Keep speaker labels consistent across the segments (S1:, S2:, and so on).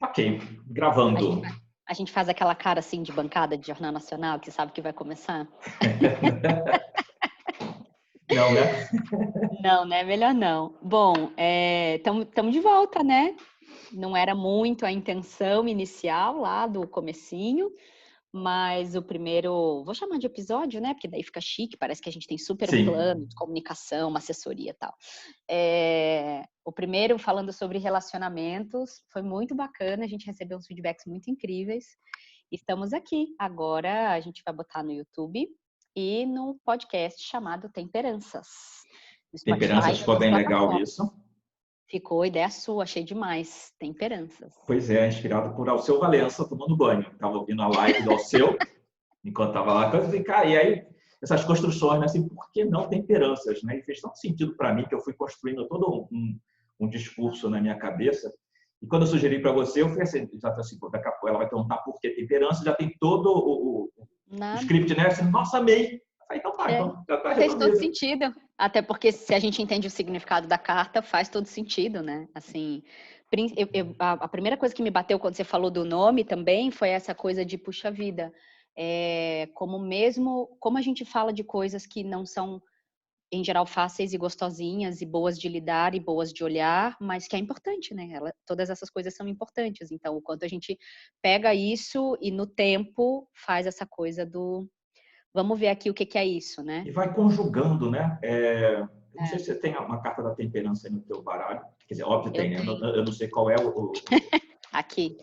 S1: Ok,
S2: A gente,
S1: gravando.
S2: a gente faz aquela cara assim de bancada de Jornal Nacional, que sabe que vai começar?
S1: Não, né?
S2: Não, né? Melhor não. Bom, estamos de volta, né? Não era muito a intenção inicial lá do comecinho, mas o primeiro, vou chamar de episódio, né? Porque daí fica chique, parece que a gente tem super um
S1: Sim,
S2: plano de comunicação, uma assessoria e tal. O primeiro falando sobre relacionamentos, foi muito bacana, a gente recebeu uns feedbacks muito incríveis. Estamos aqui. Agora a gente vai botar no YouTube e no podcast chamado Temperanças. No Spotify
S1: temperança
S2: e
S1: ficou
S2: outras
S1: bem legal
S2: plataformas.
S1: isso.
S2: Ficou ideia sua, achei demais. Temperanças.
S1: Pois é, inspirado por Alceu Valença tomando banho. Estava ouvindo a live do Alceu, enquanto estava lá. Eu falei, cara, e aí essas construções, né? Assim, por que não temperanças? Né? E fez tanto sentido para mim que eu fui construindo todo um discurso na minha cabeça. E quando eu sugeri para você, eu fui assim, já tô assim, pô, daqui a pouco ela vai perguntar por que temperança, já tem todo o
S2: Nada.
S1: script, né? Assim, nossa, amei. Eu falei, então tá, então já está
S2: Fez todo
S1: resolvido.
S2: sentido. Até porque se a gente entende o significado da carta, faz todo sentido, né? Assim, a primeira coisa que me bateu quando você falou do nome também foi essa coisa de puxa vida. Como a gente fala de coisas que não são, em geral, fáceis e gostosinhas e boas de lidar e boas de olhar, mas que é importante, né? Todas essas coisas são importantes. Então, o quanto a gente pega isso e no tempo faz essa coisa do vamos ver aqui o que é isso, né?
S1: E vai conjugando, né? Eu não sei
S2: É,
S1: se você tem uma carta da temperança aí no teu baralho. Quer dizer, óbvio
S2: eu
S1: tem, né?
S2: tenho.
S1: Eu não sei qual é
S2: Aqui,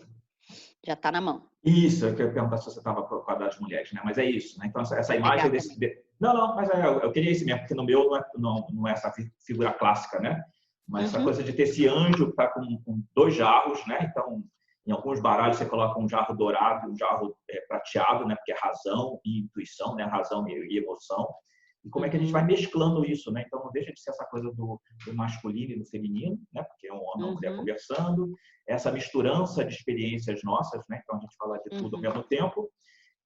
S2: já tá na mão.
S1: Isso, eu queria perguntar se você estava com a das mulheres, né? Mas é isso, né? Então, essa
S2: Vou pegar
S1: imagem desse...
S2: também.
S1: Não, não, mas eu queria esse mesmo, porque no meu não é essa figura clássica, né? Mas essa
S2: Uhum,
S1: coisa de ter esse anjo que está com dois jarros, né? Então, em alguns baralhos você coloca um jarro dourado e um jarro prateado, né? Porque é razão e intuição, né? Razão e emoção. E como é que a gente vai
S2: uhum,
S1: mesclando isso, né? Então, não deixa de ser essa coisa do masculino e do feminino, né? Porque é um homem e uma mulher
S2: uhum,
S1: conversando, essa misturança de experiências nossas, né? Então, a gente fala de tudo ao
S2: uhum.
S1: mesmo tempo.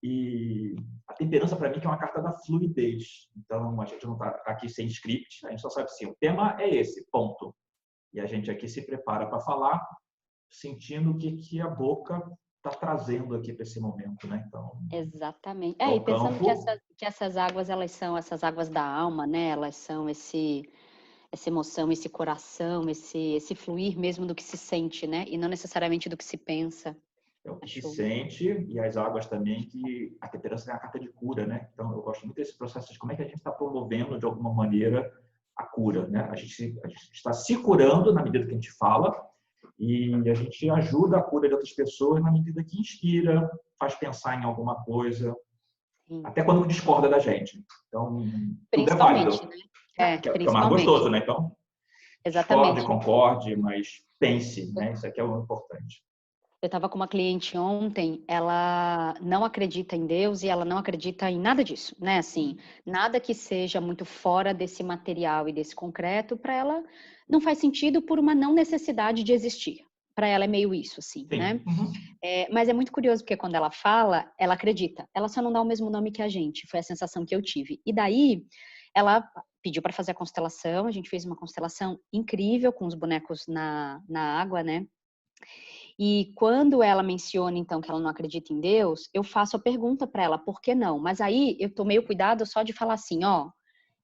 S1: E a temperança, para mim, que é uma carta da fluidez. Então, a gente não está aqui sem script, a gente só sabe assim, o tema é esse, ponto. E a gente aqui se prepara para falar, sentindo o que a boca está trazendo aqui para esse momento, né? Então,
S2: Exatamente.
S1: é
S2: E
S1: o
S2: pensando que
S1: campo.
S2: essas águas, elas são essas águas da alma, né? Elas são essa emoção, esse coração, esse fluir mesmo do que se sente, né? E não necessariamente do que se pensa.
S1: É o que se
S2: Acho.
S1: sente, e as águas também, que a temperança é a carta de cura, né? Então, eu gosto muito desse processo de como é que a gente está promovendo, de alguma maneira, a cura, né? A gente está se curando na medida que a gente fala, e a gente ajuda a cura de outras pessoas na medida que inspira, faz pensar em alguma coisa,
S2: Sim.
S1: até quando discorda da gente. Então, tudo é
S2: Principalmente,
S1: válido.
S2: né?
S1: Que é o mais
S2: Principalmente.
S1: gostoso, né? Então, discorde,
S2: Exatamente.
S1: concorde, mas pense, né? Isso aqui é o importante.
S2: Eu estava com uma cliente ontem, ela não acredita em Deus e ela não acredita em nada disso, né? Assim, nada que seja muito fora desse material e desse concreto, para ela não faz sentido por uma não necessidade de existir. Para ela é meio isso, assim, né?
S1: Sim. Uhum.
S2: Mas é muito curioso porque quando ela fala, ela acredita. Ela só não dá o mesmo nome que a gente. Foi a sensação que eu tive. E daí, ela pediu para fazer a constelação. A gente fez uma constelação incrível com os bonecos na água, né? E quando ela menciona, então, que ela não acredita em Deus, eu faço a pergunta para ela, por que não? Mas aí eu tomei o cuidado só de falar assim, ó,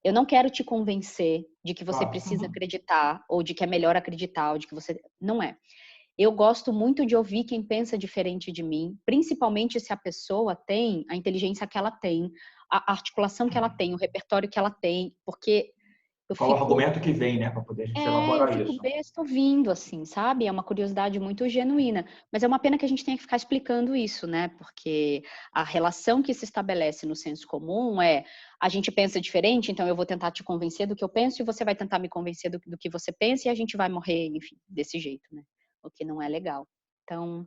S2: eu não quero te convencer de que você
S1: Claro.
S2: precisa
S1: Uhum.
S2: acreditar, ou de que é melhor acreditar, ou de que você... Não é. Eu gosto muito de ouvir quem pensa diferente de mim, principalmente se a pessoa tem a inteligência que ela tem, a articulação que ela tem, o repertório que ela tem, porque eu
S1: Qual o
S2: fico
S1: argumento que vem, né, para poder a gente
S2: eu
S1: elaborar
S2: fico
S1: isso.
S2: besta ouvindo, assim, sabe? É uma curiosidade muito genuína. Mas é uma pena que a gente tenha que ficar explicando isso, né? Porque a relação que se estabelece no senso comum é a gente pensa diferente, então eu vou tentar te convencer do que eu penso e você vai tentar me convencer do que você pensa e a gente vai morrer, enfim, desse jeito, né? O que não é legal. Então,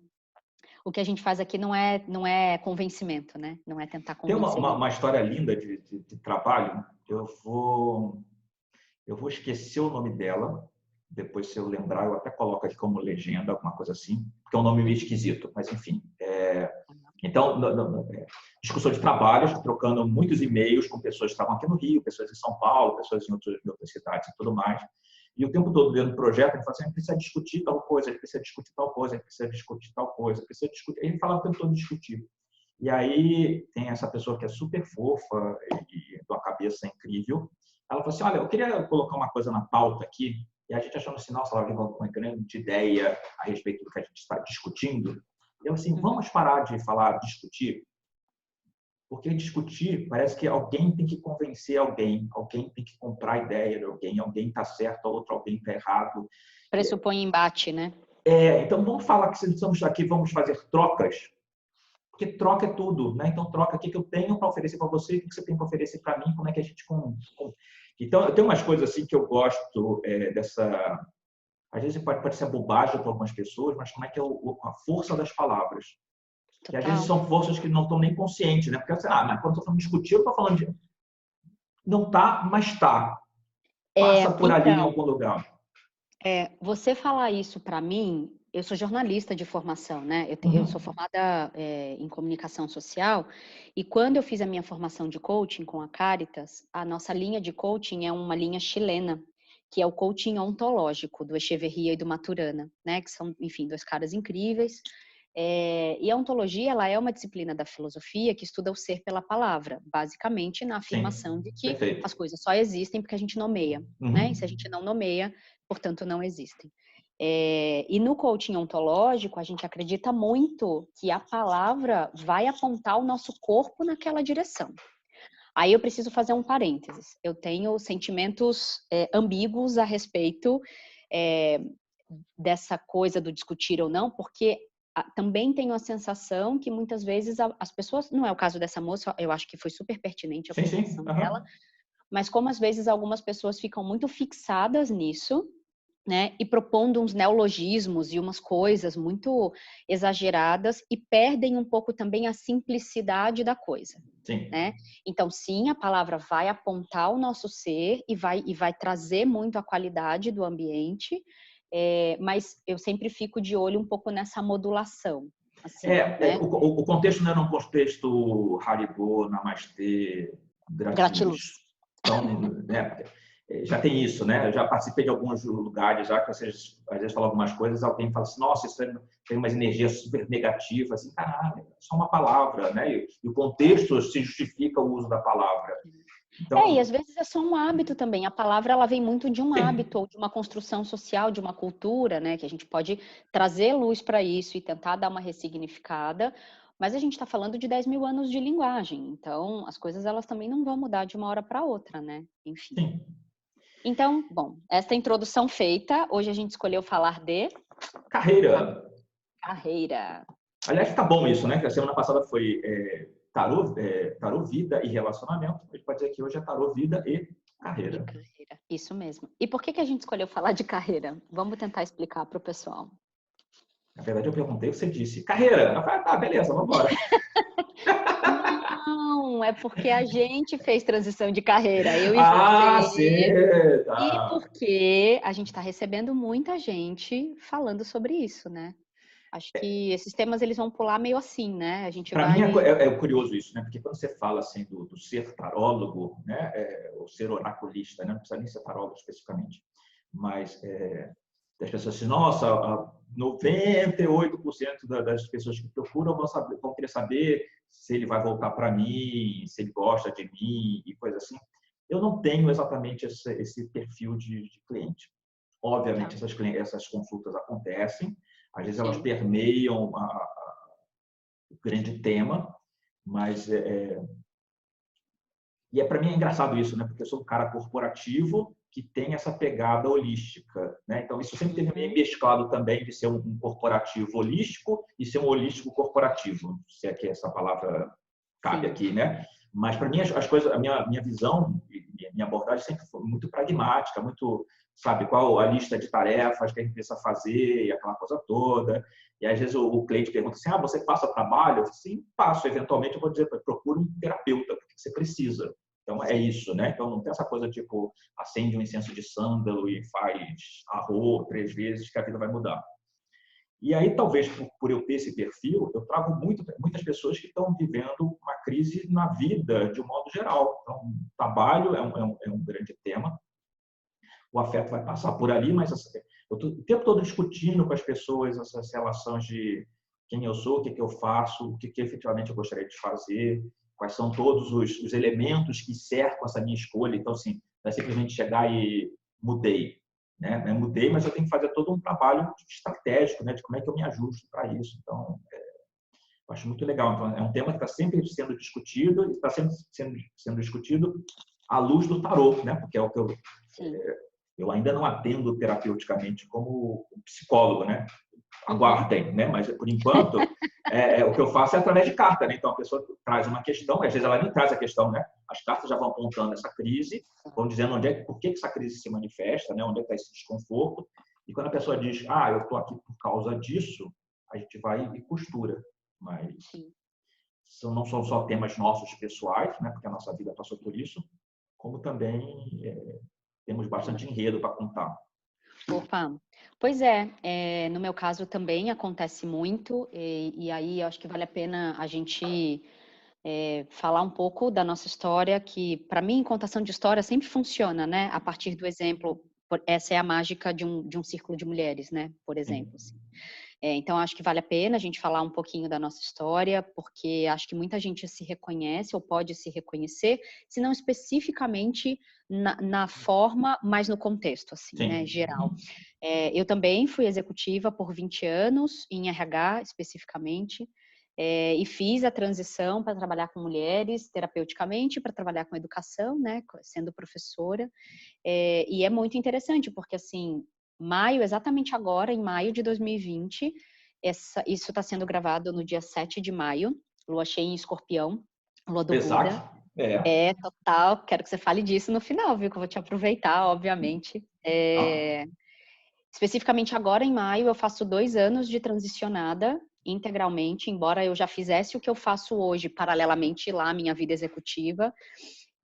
S2: o que a gente faz aqui não é convencimento, né? Não é tentar
S1: Tem
S2: convencer
S1: uma
S2: ninguém.
S1: história linda de trabalho. Eu vou esquecer o nome dela. Depois, se eu lembrar, eu até coloco aqui como legenda, alguma coisa assim, porque é um nome meio
S2: Uhum.
S1: esquisito, mas enfim. Então, discussão de trabalho, estou trocando muitos e-mails com pessoas que estavam aqui no Rio, pessoas em São Paulo, pessoas em outras cidades e tudo mais. E o tempo todo dentro do projeto, ele fala assim, a gente precisa discutir tal coisa, a gente precisa discutir tal coisa, a gente precisa discutir tal coisa, precisa discutir. Ele falava o tempo todo discutir. E aí tem essa pessoa que é super fofa e de uma cabeça incrível. Ela falou assim, olha, eu queria colocar uma coisa na pauta aqui. E a gente achando assim, nossa, ela levou uma grande ideia a respeito do que a gente está discutindo. E eu assim, vamos parar de falar discutir? Porque discutir parece que alguém tem que convencer alguém tem que comprar a ideia de alguém está certo, outro alguém está errado.
S2: Pressupõe embate, né?
S1: Então vamos falar que se estamos aqui, vamos fazer trocas, porque troca é tudo, né? Então troca o que eu tenho para oferecer para você, o que você tem para oferecer para mim, como é que a gente Então eu tenho umas coisas assim que eu gosto dessa, às vezes pode ser bobagem para algumas pessoas, mas como é que é a força das palavras? Que às vezes são forças que não estão nem conscientes, né? Porque mas quando eu estou falando de discutir, eu estou falando de não tá, mas tá. Passa por ali em algum lugar.
S2: Você falar isso para mim, eu sou jornalista de formação, né? Eu sou formada em comunicação social e quando eu fiz a minha formação de coaching com a Caritas, a nossa linha de coaching é uma linha chilena, que é o coaching ontológico do Echeverria e do Maturana, né? Que são, enfim, dois caras incríveis. E a ontologia, ela é uma disciplina da filosofia que estuda o ser pela palavra, basicamente na afirmação de que as coisas só existem porque a gente nomeia, né? E se a gente não nomeia, portanto, não existem. E no coaching ontológico, a gente acredita muito que a palavra vai apontar o nosso corpo naquela direção. Aí eu preciso fazer um parênteses. Eu tenho sentimentos ambíguos a respeito dessa coisa do discutir ou não, porque também tenho a sensação que muitas vezes as pessoas, não é o caso dessa moça, eu acho que foi super pertinente a colocação dela, mas como às vezes algumas pessoas ficam muito fixadas nisso, né, e propondo uns neologismos e umas coisas muito exageradas e perdem um pouco também a simplicidade da coisa.
S1: Sim.
S2: Né? Então, sim, a palavra vai apontar o nosso ser e vai trazer muito a qualidade do ambiente, mas eu sempre fico de olho um pouco nessa modulação. Assim, né?
S1: O contexto não era um contexto Haribo, Namastê, Gratiluz. Então, já tem isso, né? Eu já participei de alguns lugares já que vocês às vezes falam algumas coisas, alguém fala assim, nossa, isso tem umas energias super negativas, assim, caralho, é só uma palavra, né? E o contexto se justifica o uso da palavra.
S2: Então, e às vezes é só um hábito também. A palavra, ela vem muito de um hábito ou de uma construção social, de uma cultura, né? Que a gente pode trazer luz para isso e tentar dar uma ressignificada. Mas a gente está falando de 10 mil anos de linguagem. Então, as coisas, elas também não vão mudar de uma hora para outra, né? Enfim.
S1: Sim.
S2: Então, bom, esta introdução feita, hoje a gente escolheu falar de...
S1: Carreira.
S2: Carreira.
S1: Aliás, tá bom isso, né? Que a semana passada foi tarô, vida e relacionamento. A gente pode dizer que hoje é tarô, vida e carreira.
S2: Isso mesmo. E por que a gente escolheu falar de carreira? Vamos tentar explicar para o pessoal.
S1: Na verdade, eu perguntei, você disse carreira. Eu falei, tá, beleza, vamos embora.
S2: Não, é porque a gente fez transição de carreira, eu e
S1: você.
S2: Tá. E porque a gente está recebendo muita gente falando sobre isso, né? Acho que esses temas eles vão pular meio assim, né? A gente
S1: Para
S2: vai...
S1: mim é curioso isso, né? Porque quando você fala assim do ser tarólogo, né? Ou ser oraculista, né? Não precisa nem ser tarólogo especificamente, mas as pessoas dizem, nossa, 98% das pessoas que procuram vão querer saber se ele vai voltar para mim, se ele gosta de mim e coisa assim. Eu não tenho exatamente esse perfil de cliente. Obviamente, essas consultas acontecem, às vezes elas permeiam o grande tema, mas para mim é engraçado isso, né? Porque eu sou um cara corporativo que tem essa pegada holística, né? Então isso sempre teve meio mesclado também de ser um corporativo holístico e ser um holístico corporativo, se é que essa palavra cabe aqui, né? Mas para mim as coisas, a minha visão, minha abordagem sempre foi muito pragmática, muito, sabe, qual a lista de tarefas que a gente precisa fazer e aquela coisa toda. E às vezes o cliente pergunta assim, você passa trabalho? Eu falo, sim, passo. Eventualmente eu vou dizer, procura um terapeuta, porque você precisa. Então é isso, né? Então não tem essa coisa tipo, acende um incenso de sândalo e faz arroz 3 vezes que a vida vai mudar. E aí, talvez, por eu ter esse perfil, eu trago muitas pessoas que estão vivendo uma crise na vida, de um modo geral. Então, trabalho é um grande tema. o afeto vai passar por ali, mas eu estou o tempo todo discutindo com as pessoas essas relações de quem eu sou, o que eu faço, o que efetivamente eu gostaria de fazer, quais são todos os elementos que cercam essa minha escolha. Então, assim, não é simplesmente chegar e mudei, né? Eu mudei, mas eu tenho que fazer todo um trabalho estratégico, né? De como é que eu me ajusto para isso. Então, eu acho muito legal. Então, é um tema que está sempre sendo discutido e está sempre sendo discutido à luz do tarô, né? Porque é o que eu ainda não atendo terapeuticamente como psicólogo, né? Aguardem, né? Mas por enquanto o que eu faço é através de carta, né? Então a pessoa traz uma questão, às vezes ela nem traz a questão, né? As cartas já vão apontando essa crise, vão dizendo por que essa crise se manifesta, né? Onde é que está esse desconforto? E quando a pessoa diz, eu estou aqui por causa disso, a gente vai e costura. Mas não são só temas nossos pessoais, né? Porque a nossa vida passou por isso, como também temos bastante enredo para contar.
S2: Opa, pois é, no meu caso também acontece muito, e aí eu acho que vale a pena a gente falar um pouco da nossa história, que para mim contação de história sempre funciona, né? A partir do exemplo, essa é a mágica de um círculo de mulheres, né? Por exemplo, assim. Então, acho que vale a pena a gente falar um pouquinho da nossa história, porque acho que muita gente se reconhece ou pode se reconhecer, se não especificamente na forma, mas no contexto, assim, né, geral. Eu também fui executiva por 20 anos, em RH especificamente, e fiz a transição para trabalhar com mulheres terapeuticamente, para trabalhar com educação, né, sendo professora, e é muito interessante, porque assim, exatamente agora, em maio de 2020, isso está sendo gravado no dia 7 de maio, lua cheia em Escorpião, lua do Buda.
S1: Exato.
S2: Total, quero que você fale disso no final, viu, que eu vou te aproveitar, obviamente. Especificamente agora, em maio, eu faço 2 anos de transicionada integralmente, embora eu já fizesse o que eu faço hoje, paralelamente lá, à minha vida executiva.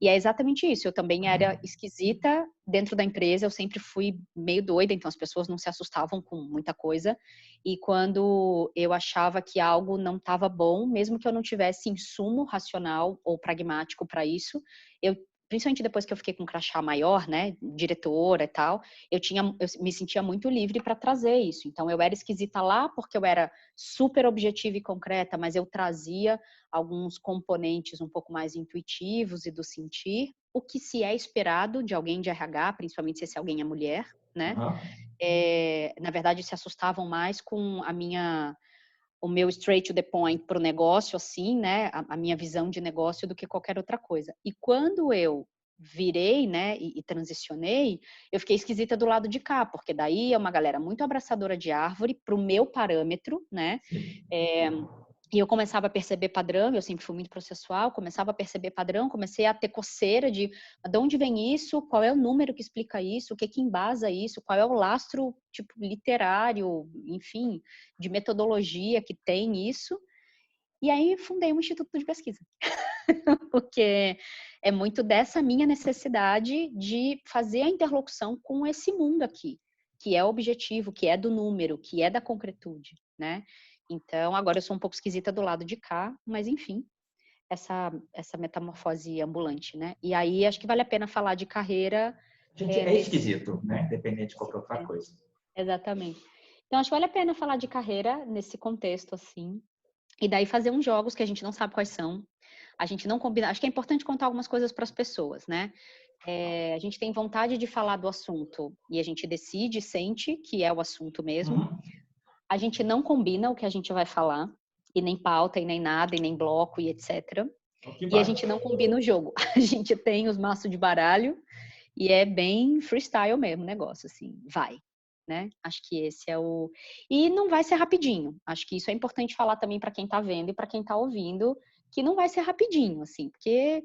S2: E é exatamente isso, eu também era esquisita dentro da empresa, eu sempre fui meio doida, então as pessoas não se assustavam com muita coisa. E quando eu achava que algo não estava bom, mesmo que eu não tivesse insumo racional ou pragmático para isso, principalmente depois que eu fiquei com um crachá maior, né, diretora e tal, eu me sentia muito livre para trazer isso. Então eu era esquisita lá porque eu era super objetiva e concreta, mas eu trazia alguns componentes um pouco mais intuitivos e do sentir, o que se é esperado de alguém de RH, principalmente se esse alguém é mulher, né? Na verdade, se assustavam mais com o meu straight to the point para o negócio, assim, né? A minha visão de negócio do que qualquer outra coisa. E quando eu virei, né, e transicionei, eu fiquei esquisita do lado de cá, porque daí é uma galera muito abraçadora de árvore para o meu parâmetro, né? E eu começava a perceber padrão, eu sempre fui muito processual, começava a perceber padrão, comecei a ter coceira de onde vem isso, qual é o número que explica isso, o que que embasa isso, qual é o lastro, tipo, literário, enfim, de metodologia que tem isso. E aí fundei um instituto de pesquisa, porque é muito dessa minha necessidade de fazer a interlocução com esse mundo aqui, que é objetivo, que é do número, que é da concretude, né? Então, agora eu sou um pouco esquisita do lado de cá, mas enfim, essa metamorfose ambulante, né? E aí acho que vale a pena falar de carreira.
S1: A gente é esquisito, né? Independente de qualquer outra coisa.
S2: Exatamente. Então, acho que vale a pena falar de carreira nesse contexto, assim. E daí fazer uns jogos que a gente não sabe quais são. A gente não combina. Acho que é importante contar algumas coisas para as pessoas, né? A gente tem vontade de falar do assunto e a gente decide, sente que é o assunto mesmo. A gente não combina o que a gente vai falar, e nem pauta, e nem nada, e nem bloco, e etc. E a gente não combina o jogo. A gente tem os maços de baralho e é bem freestyle mesmo o negócio, assim, vai. Né? Acho que esse é o... E não vai ser rapidinho. Acho que isso é importante falar também para quem está vendo e para quem está ouvindo, que não vai ser rapidinho, assim, porque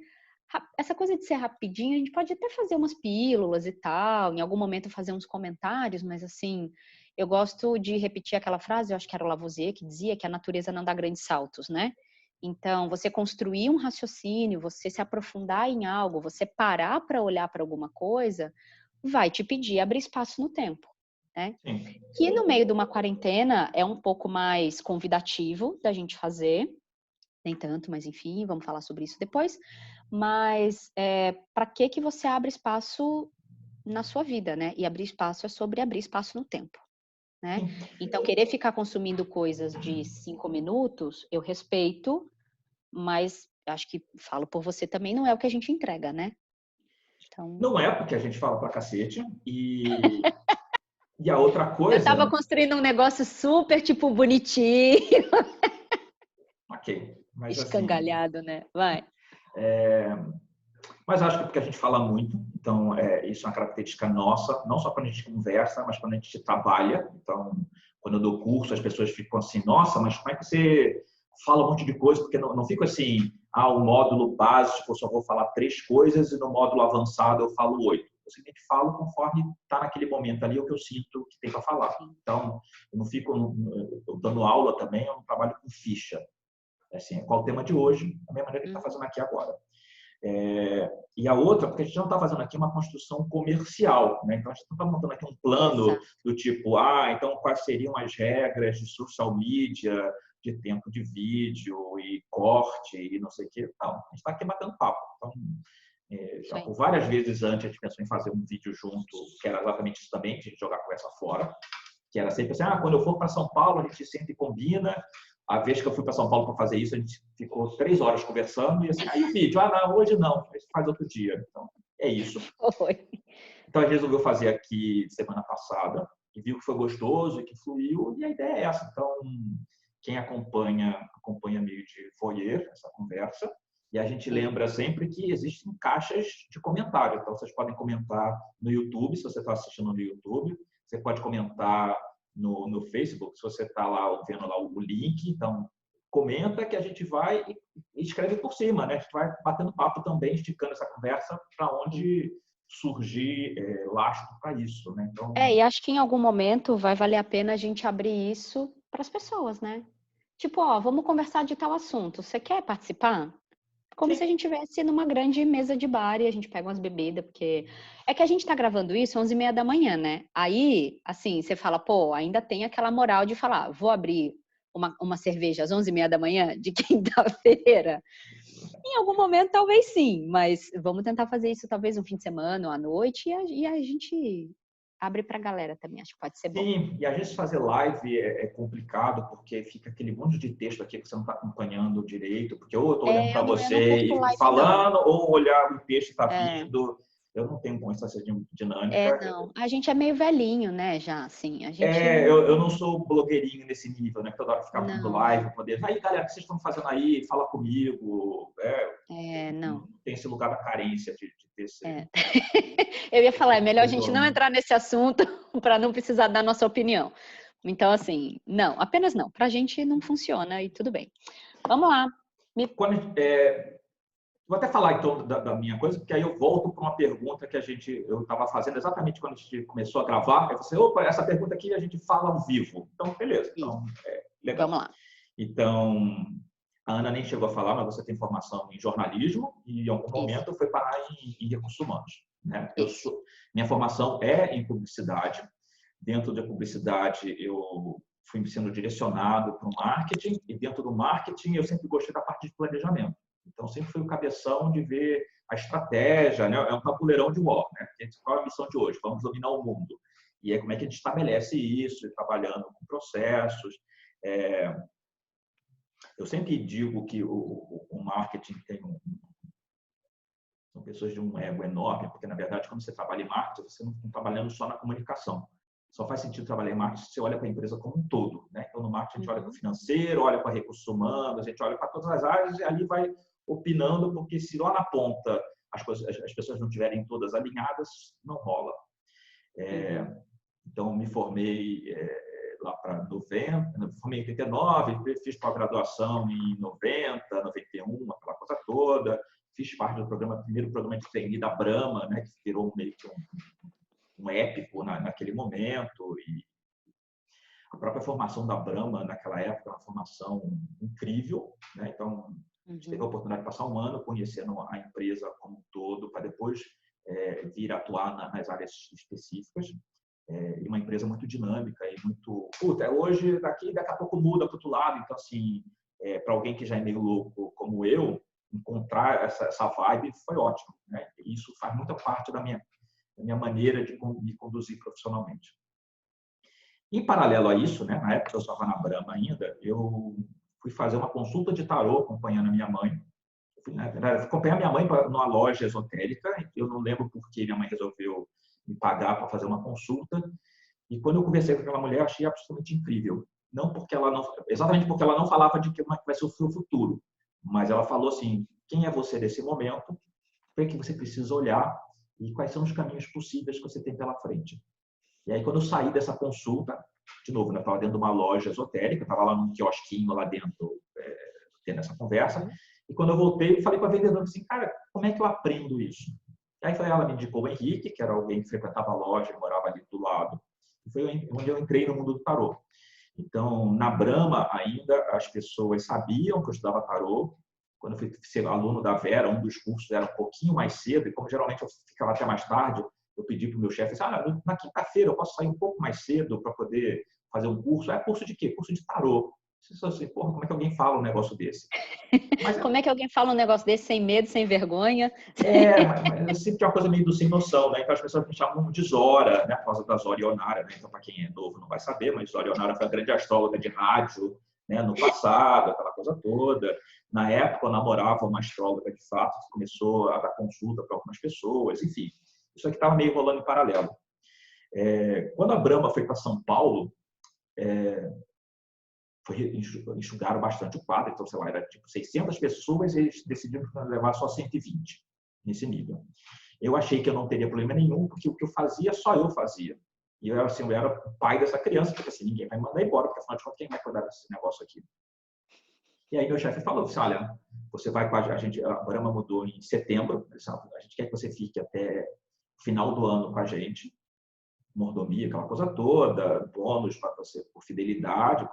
S2: essa coisa de ser rapidinho, a gente pode até fazer umas pílulas e tal, em algum momento fazer uns comentários, mas assim, eu gosto de repetir aquela frase, eu acho que era o Lavoisier que dizia que a natureza não dá grandes saltos, né? Então, você construir um raciocínio, você se aprofundar em algo, você parar para olhar para alguma coisa, vai te pedir abrir espaço no tempo, né? Que no meio de uma quarentena é um pouco mais convidativo da gente fazer, nem tanto, mas enfim, vamos falar sobre isso depois. Mas para que você abre espaço na sua vida, né? E abrir espaço é sobre abrir espaço no tempo, né? Então, querer ficar consumindo coisas de 5 minutos, eu respeito, mas acho que falo por você também, não é o que a gente entrega, né? Então,
S1: Não é porque a gente fala pra cacete. E a outra
S2: eu tava
S1: coisa,
S2: construindo um negócio super, tipo, bonitinho,
S1: ok, mas assim,
S2: escangalhado, né? Vai.
S1: mas acho que é porque a gente fala muito, então isso é uma característica nossa, não só quando a gente conversa, mas quando a gente trabalha. Então, quando eu dou curso, as pessoas ficam assim, nossa, mas como é que você fala um monte de coisa? Porque não fico assim, o módulo básico eu só vou falar 3 coisas e no módulo avançado eu falo 8. Eu simplesmente falo conforme está naquele momento ali o que eu sinto que tem para falar.
S2: Sim.
S1: Então, eu não fico eu dando aula também, eu não trabalho com ficha. Assim, qual o tema de hoje? Da mesma maneira que a gente está fazendo aqui agora. E a outra, porque a gente não está fazendo aqui uma construção comercial, né? Então a gente não está montando aqui um plano
S2: Exato.
S1: do tipo, então quais seriam as regras de social media, de tempo de vídeo e corte e não sei o quê. Não, a gente está aqui batendo papo. Então,
S2: Isso
S1: já
S2: aí.
S1: por várias vezes antes a gente pensou em fazer um vídeo junto, que era exatamente isso também, de jogar a conversa fora, que era sempre assim, quando eu for para São Paulo a gente sempre combina. A vez que eu fui para São Paulo para fazer isso, a gente ficou 3 horas conversando e assim, aí o vídeo, não, hoje não, a gente faz outro dia. Então, é isso.
S2: Foi.
S1: Então, a gente resolveu fazer aqui semana passada e viu que foi gostoso e que fluiu, e a ideia é essa. Então, quem acompanha meio de voyeur essa conversa, e a gente
S2: Sim.
S1: lembra sempre que existem caixas de comentário. Então, vocês podem comentar no YouTube, se você está assistindo no YouTube, você pode comentar no Facebook, se você está lá vendo lá o link. Então, comenta que a gente vai e escreve por cima, né? A gente vai batendo papo também, esticando essa conversa para onde surgir lastro para isso, né? Então,
S2: E acho que em algum momento vai valer a pena a gente abrir isso para as pessoas, né? Tipo, vamos conversar de tal assunto. Você quer participar? Como se a
S1: sim,
S2: gente estivesse numa grande mesa de bar e a gente pega umas bebidas, porque é que a gente tá gravando isso 11h30 da manhã, né? Aí, assim, você fala, pô, ainda tem aquela moral de falar, vou abrir uma cerveja às 11h30 da manhã de quinta-feira. Em algum momento, talvez sim, mas vamos tentar fazer isso talvez um fim de semana ou à noite e a gente abre pra galera também, acho que pode ser bom.
S1: sim, e às vezes fazer live é complicado, porque fica aquele monte de texto aqui que você não está acompanhando direito, porque ou eu estou olhando para
S2: Eu não
S1: você
S2: curto
S1: e
S2: live, não.
S1: falando, ou olhar o texto está
S2: É.
S1: vindo. Eu não tenho bom essa dinâmica.
S2: Não. A gente é meio velhinho, né, já, assim. A gente
S1: Eu não sou blogueirinho nesse nível, né? Que toda hora ficar abrindo
S2: não,
S1: live, poder. Aí, galera, o que vocês estão fazendo aí? Fala comigo. Não
S2: não.
S1: tem esse lugar da carência de ter
S2: É. Eu ia falar, é melhor a gente não
S1: retorno.
S2: entrar nesse assunto para não precisar dar nossa opinião. Então, assim, não, apenas não. Pra gente não funciona e tudo bem. Vamos lá.
S1: Quando, vou até falar então da minha coisa, porque aí eu volto para uma pergunta que eu estava fazendo exatamente quando a gente começou a gravar. Eu falei, opa, essa pergunta aqui a gente fala ao vivo. Então, beleza.
S2: Isso.
S1: Então, legal.
S2: Vamos lá.
S1: Então, a Ana nem chegou a falar, mas você tem formação em jornalismo e em algum
S2: Isso,
S1: momento foi parar em recursos humanos, né?
S2: isso.
S1: Minha formação é em publicidade. Dentro da publicidade, eu fui sendo direcionado para o marketing e dentro do marketing eu sempre gostei da parte de planejamento. Então, sempre fui o cabeção de ver a estratégia, né? É um tabuleirão de war, né? Qual é a missão de hoje? Vamos dominar o mundo. E é como é que a gente estabelece isso, trabalhando com processos. Eu sempre digo que o marketing são pessoas de um ego enorme, porque, na verdade, quando você trabalha em marketing, você não está trabalhando só na comunicação. Só faz sentido trabalhar em marketing se você olha para a empresa como um todo, né? Então, no marketing, a gente olha para o financeiro, olha para recursos humanos, a gente olha para todas as áreas e ali vai opinando, porque se lá na ponta as pessoas não estiverem todas alinhadas, não rola. Então, me formei lá para 90, formei em 89, fiz pós-graduação em 90, 91, aquela coisa toda. Fiz parte do primeiro programa de trainee da Brahma, né, que virou meio que um épico naquele momento. E a própria formação da Brahma, naquela época, era uma formação incrível, né? Então, a gente teve a oportunidade de passar um ano conhecendo a empresa como um todo, para depois vir atuar nas áreas específicas. E uma empresa muito dinâmica e muito... hoje, daqui a pouco muda para o outro lado. Então, assim, para alguém que já é meio louco como eu, encontrar essa vibe foi ótimo, né? E isso faz muita parte da minha maneira de me conduzir profissionalmente. Em paralelo a isso, né, na época eu estava na Brahma ainda, eu fui fazer uma consulta de tarô acompanhando a minha mãe. Acompanhar minha mãe numa loja esotérica. Eu não lembro por que minha mãe resolveu me pagar para fazer uma consulta. E quando eu conversei com aquela mulher, eu achei absolutamente incrível. Não porque ela não, exatamente porque ela não falava de como é que vai ser o seu futuro, mas ela falou assim: quem é você nesse momento? O que é que você precisa olhar e quais são os caminhos possíveis que você tem pela frente? E aí, quando eu saí dessa consulta, de novo, eu estava dentro de uma loja esotérica, estava lá num quiosquinho lá dentro, tendo essa conversa. E quando eu voltei, eu falei com a vendedora assim: cara, como é que eu aprendo isso? E aí ela me indicou o Henrique, que era alguém que frequentava a loja, morava ali do lado. E foi onde eu entrei no mundo do tarô. Então, na Brahma, ainda as pessoas sabiam que eu estudava tarô. Quando eu fui ser aluno da Vera, um dos cursos era um pouquinho mais cedo, e como geralmente eu ficava até mais tarde, eu pedi para o meu chefe, na quinta-feira eu posso sair um pouco mais cedo para poder fazer um curso. Curso de quê? Curso de tarô. Assim, porra, como é que alguém fala um negócio desse?
S2: Mas, como é que alguém fala um negócio desse sem medo, sem vergonha?
S1: Mas eu sempre tinha uma coisa meio do sem noção, né? Então as pessoas me chamam de Zora, né? Por causa da Zora Ionara, né? Então, para quem é novo não vai saber, mas Zora Ionara foi a grande astróloga de rádio, né? No passado, aquela coisa toda. Na época, eu namorava uma astróloga de fato, que começou a dar consulta para algumas pessoas, enfim. Isso aqui estava meio rolando em paralelo. Quando a Brahma foi para São Paulo, enxugaram bastante o quadro, então, sei lá, era tipo 600 pessoas e eles decidiram levar só 120 nesse nível. Eu achei que eu não teria problema nenhum, porque o que eu fazia, só eu fazia. E eu, assim, eu era o pai dessa criança, porque assim, ninguém vai mandar embora, porque afinal de contas, quem vai cuidar desse negócio aqui? E aí meu chefe falou assim: olha, você vai com a gente, a Brahma mudou em setembro, a gente quer que você fique até o final do ano com a gente, mordomia, aquela coisa toda, bônus para você por fidelidade.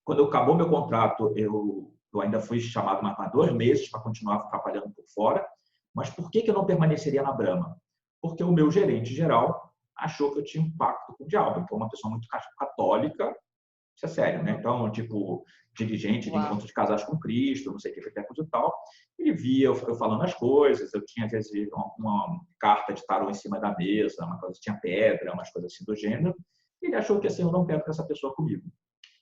S1: Quando acabou meu contrato, eu ainda fui chamado mais para 2 meses para continuar trabalhando por fora. Mas por que eu não permaneceria na Brahma? Porque o meu gerente geral achou que eu tinha um pacto com o diabo. Então, uma pessoa muito católica, isso é sério, né? Então, tipo, dirigente de encontro de casais com Cristo, não sei o que, coisa e tal. Ele via eu falando as coisas, eu tinha, às vezes, uma carta de tarô em cima da mesa, uma coisa, tinha pedra, umas coisas assim do gênero. Ele achou que, assim, eu não quero com essa pessoa comigo.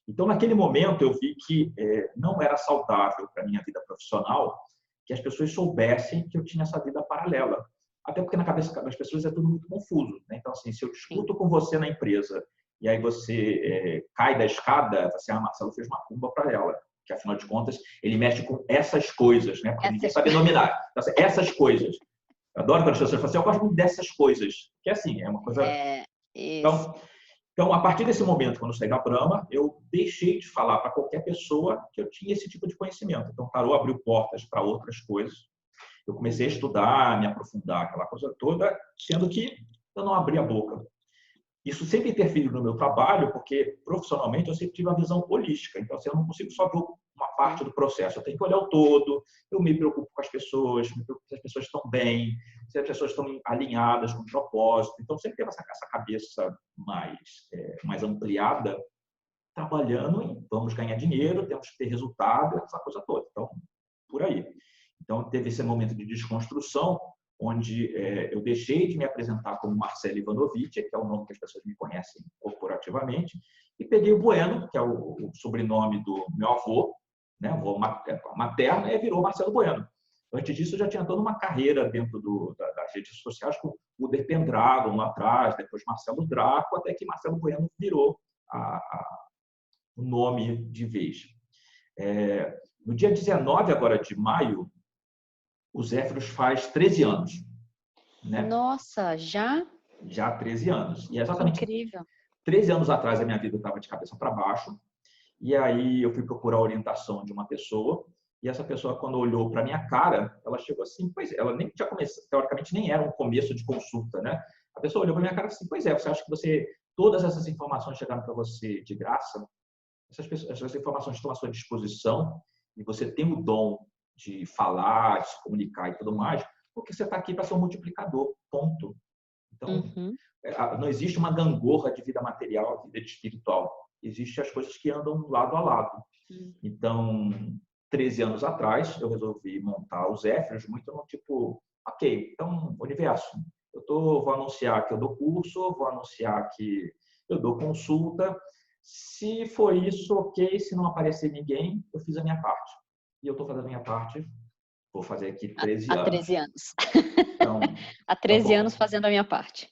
S1: Então, naquele momento, eu vi que não era saudável para a minha vida profissional que as pessoas soubessem que eu tinha essa vida paralela. Até porque na cabeça das pessoas é tudo muito confuso, né? Então, assim, se eu discuto com você na empresa e aí você cai da escada, você, Marcelo fez uma cumba para ela. Que, afinal de contas, ele mexe com essas coisas, né? Porque ninguém sabe nominar. Então, assim, essas coisas. Eu adoro quando as pessoas falam assim: eu gosto muito dessas coisas. Que, assim, é uma coisa... Então, a partir desse momento, quando eu saí da Brahma, eu deixei de falar para qualquer pessoa que eu tinha esse tipo de conhecimento. Então, o tarô abriu portas para outras coisas. Eu comecei a estudar, me aprofundar, aquela coisa toda, sendo que eu não abri a boca. Isso sempre interferiu no meu trabalho, porque profissionalmente eu sempre tive uma visão holística. Então, assim, eu não consigo só ver uma parte do processo. Eu tenho que olhar o todo. Eu me preocupo com as pessoas, me preocupo se as pessoas estão bem, se as pessoas estão alinhadas com o propósito. Então, sempre teve essa cabeça mais ampliada, trabalhando em vamos ganhar dinheiro, temos que ter resultado, essa coisa toda. Então, por aí. Então, teve esse momento de desconstrução, onde eu deixei de me apresentar como Marcelo Ivanovic, que é o nome que as pessoas me conhecem corporativamente, e peguei o Bueno, que é o sobrenome do meu avô, né, avô materno, e virou Marcelo Bueno. Antes disso, eu já tinha toda uma carreira dentro das redes sociais, com o Der Pendragon lá atrás, depois Marcelo Draco, até que Marcelo Bueno virou o nome de vez. No dia 19 agora de maio, o Zéfiros faz 13 anos. Né?
S2: Nossa, já?
S1: Já há 13 anos. E exatamente
S2: incrível.
S1: 13 anos atrás a minha vida estava de cabeça para baixo. E aí eu fui procurar a orientação de uma pessoa. E essa pessoa, quando olhou para minha cara, ela chegou assim, pois é, ela nem tinha começado, teoricamente nem era um começo de consulta, né? A pessoa olhou para minha cara assim, pois é, você acha que todas essas informações chegaram para você de graça? Essas informações estão à sua disposição e você tem o dom de falar, de se comunicar e tudo mais, porque você está aqui para ser um multiplicador, ponto. Então, não existe uma gangorra de vida material, de vida espiritual. Existem as coisas que andam lado a lado. Então, 13 anos atrás, eu resolvi montar os Zéfiros muito no tipo, ok, então, universo, vou anunciar que eu dou curso, vou anunciar que eu dou consulta. Se for isso, ok. Se não aparecer ninguém, eu fiz a minha parte. E eu estou fazendo a minha parte, vou fazer aqui 13
S2: Há
S1: anos.
S2: 13 anos.
S1: Então,
S2: Há 13 anos fazendo a minha parte.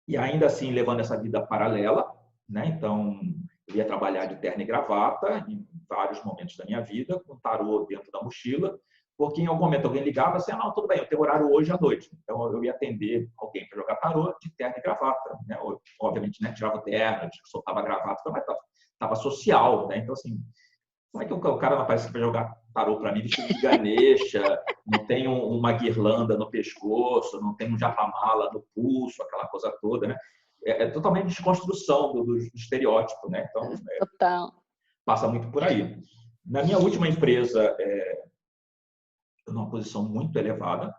S1: E ainda assim, levando essa vida paralela, né? Então, eu ia trabalhar de terno e gravata em vários momentos da minha vida, com tarô dentro da mochila, porque em algum momento alguém ligava assim, não, tudo bem, eu tenho horário hoje à noite. Então, eu ia atender alguém para jogar tarô de terno e gravata. Né? Obviamente, né? Tirava o terno, soltava a gravata, mas estava social. Né? Então, assim, como é que o cara não aparece para jogar tarô para mim, vestido de Ganesha, não tem uma guirlanda no pescoço, não tem um japamala no pulso, aquela coisa toda, né? É totalmente desconstrução do estereótipo, né? Então,
S2: Total.
S1: passa muito por aí. Na minha última empresa, numa posição muito elevada,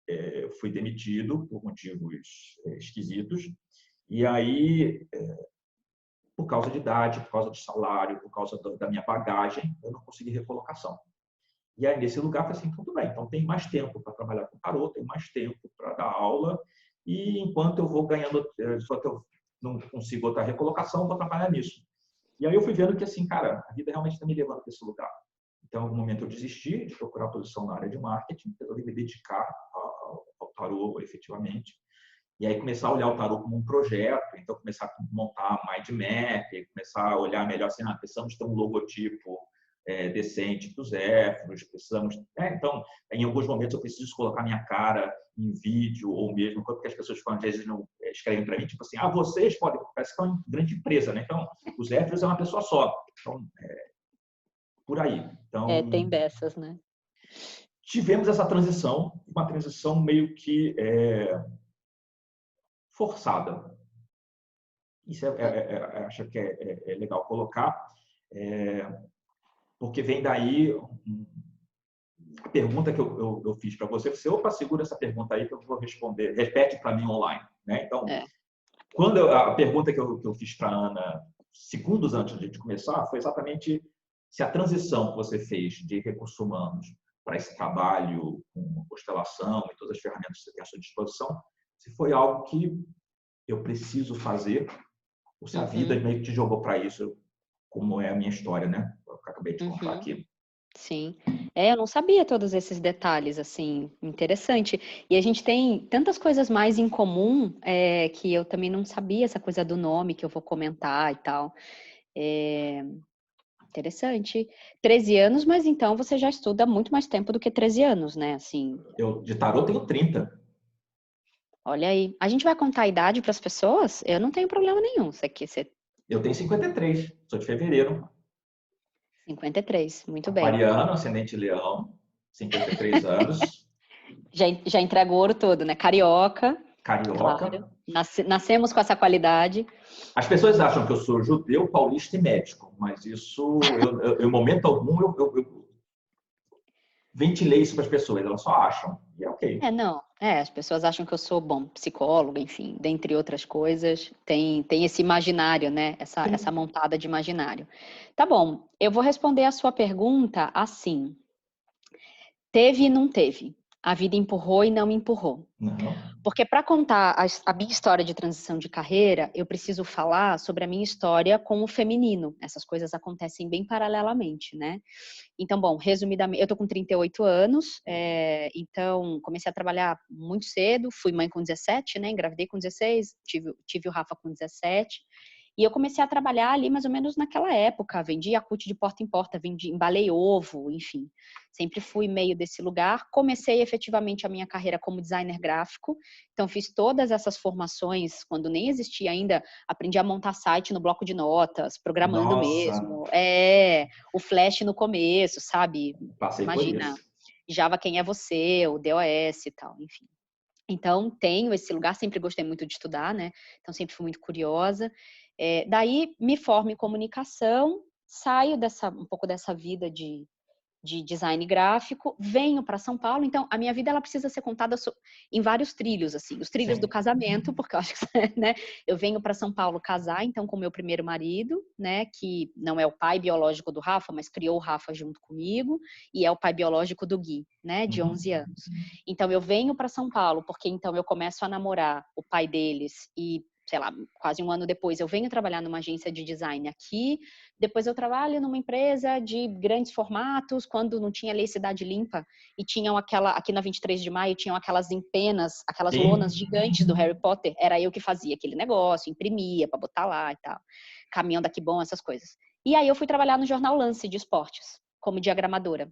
S1: eu fui demitido por motivos esquisitos, e aí, por causa de idade, por causa de salário, por causa da minha bagagem, eu não consegui recolocação. E aí, nesse lugar, foi assim, tudo bem, então tem mais tempo para trabalhar com tarô, tem mais tempo para dar aula, e enquanto eu vou ganhando, enquanto eu não consigo outra recolocação, vou trabalhar nisso. E aí eu fui vendo que, assim, cara, a vida realmente está me levando para esse lugar. Então, em algum momento eu desisti de procurar posição na área de marketing, resolvi me dedicar ao tarô efetivamente. E aí começar a olhar o tarô como um projeto, então começar a montar mind map, começar a olhar melhor assim, precisamos ter um logotipo decente dos Zéfiros, precisamos... então, em alguns momentos eu preciso colocar minha cara em vídeo ou mesmo, porque as pessoas às vezes não escrevem para mim, tipo assim, vocês podem... Parece que é uma grande empresa, né? Então, os Zéfiros é uma pessoa só. Então, por aí. Então,
S2: tem dessas, né?
S1: tivemos essa transição, uma transição meio que forçada. Isso acho que é legal colocar, porque vem daí a pergunta que eu fiz para você. Você, opa, segura essa pergunta aí que eu vou responder. Repete para mim online. Né? Então, quando a pergunta que eu fiz para a Ana, segundos antes de a gente começar, foi exatamente se a transição que você fez de recursos humanos para esse trabalho com constelação e todas as ferramentas que você tem à sua disposição, se foi algo que eu preciso fazer, ou se a vida meio que te jogou para isso, como é a minha história, né? Eu acabei de contar aqui.
S2: Sim. Eu não sabia todos esses detalhes, assim, interessante. E a gente tem tantas coisas mais em comum que eu também não sabia, essa coisa do nome que eu vou comentar e tal. Interessante. 13 anos, mas então você já estuda muito mais tempo do que 13 anos, né? Assim,
S1: Eu, de tarô, tenho 30.
S2: olha aí. A gente vai contar a idade para as pessoas? Eu não tenho problema nenhum.
S1: Eu tenho 53, sou de fevereiro.
S2: 53, muito bem.
S1: Aquariano, ascendente leão, 53 anos.
S2: Já entrega o ouro todo, né? Carioca.
S1: Carioca.
S2: Claro. Nascemos com essa qualidade.
S1: As pessoas acham que eu sou judeu, paulista e médico, mas isso, em momento algum, eu ventilei isso para as pessoas, elas só acham. E é ok.
S2: Não. As pessoas acham que eu sou, psicóloga, enfim, dentre outras coisas. Tem esse imaginário, né? Essa montada de imaginário. Tá bom, eu vou responder a sua pergunta assim. Teve e não teve. A vida empurrou e não me empurrou.
S1: Não.
S2: Porque para contar a minha história de transição de carreira, eu preciso falar sobre a minha história com o feminino. Essas coisas acontecem bem paralelamente, né? Então, bom, resumidamente, eu tô com 38 anos, então comecei a trabalhar muito cedo, fui mãe com 17, né? Engravidei com 16, tive o Rafa com 17. E eu comecei a trabalhar ali mais ou menos naquela época, vendi Yakult de porta em porta, embalei ovo, enfim. Sempre fui meio desse lugar. Comecei efetivamente a minha carreira como designer gráfico, então fiz todas essas formações, quando nem existia ainda, aprendi a montar site no bloco de notas, programando mesmo. O Flash no começo, sabe?
S1: Passei por
S2: Imagina,
S1: isso.
S2: Java Quem é Você, o DOS e tal, enfim. Então, tenho esse lugar, sempre gostei muito de estudar, né? Então, sempre fui muito curiosa. Daí, me formo em comunicação, saio um pouco dessa vida de de design gráfico, venho para São Paulo, então a minha vida ela precisa ser contada em vários trilhos, assim, os trilhos do
S1: Sim.
S2: casamento, porque eu acho que, né, eu venho para São Paulo casar, então, com o meu primeiro marido, né, que não é o pai biológico do Rafa, mas criou o Rafa junto comigo, e é o pai biológico do Gui, né, de 11 anos. Então, eu venho para São Paulo, porque então eu começo a namorar o pai deles e, sei lá, quase um ano depois, eu venho trabalhar numa agência de design aqui, depois eu trabalho numa empresa de grandes formatos, quando não tinha lei Cidade Limpa, e tinham aqui na 23 de Maio, tinham aquelas empenas, aquelas lonas gigantes do Harry Potter, era eu que fazia aquele negócio, imprimia para botar lá e tal, caminhão daqui bom, essas coisas. E aí eu fui trabalhar no jornal Lance de esportes, como diagramadora,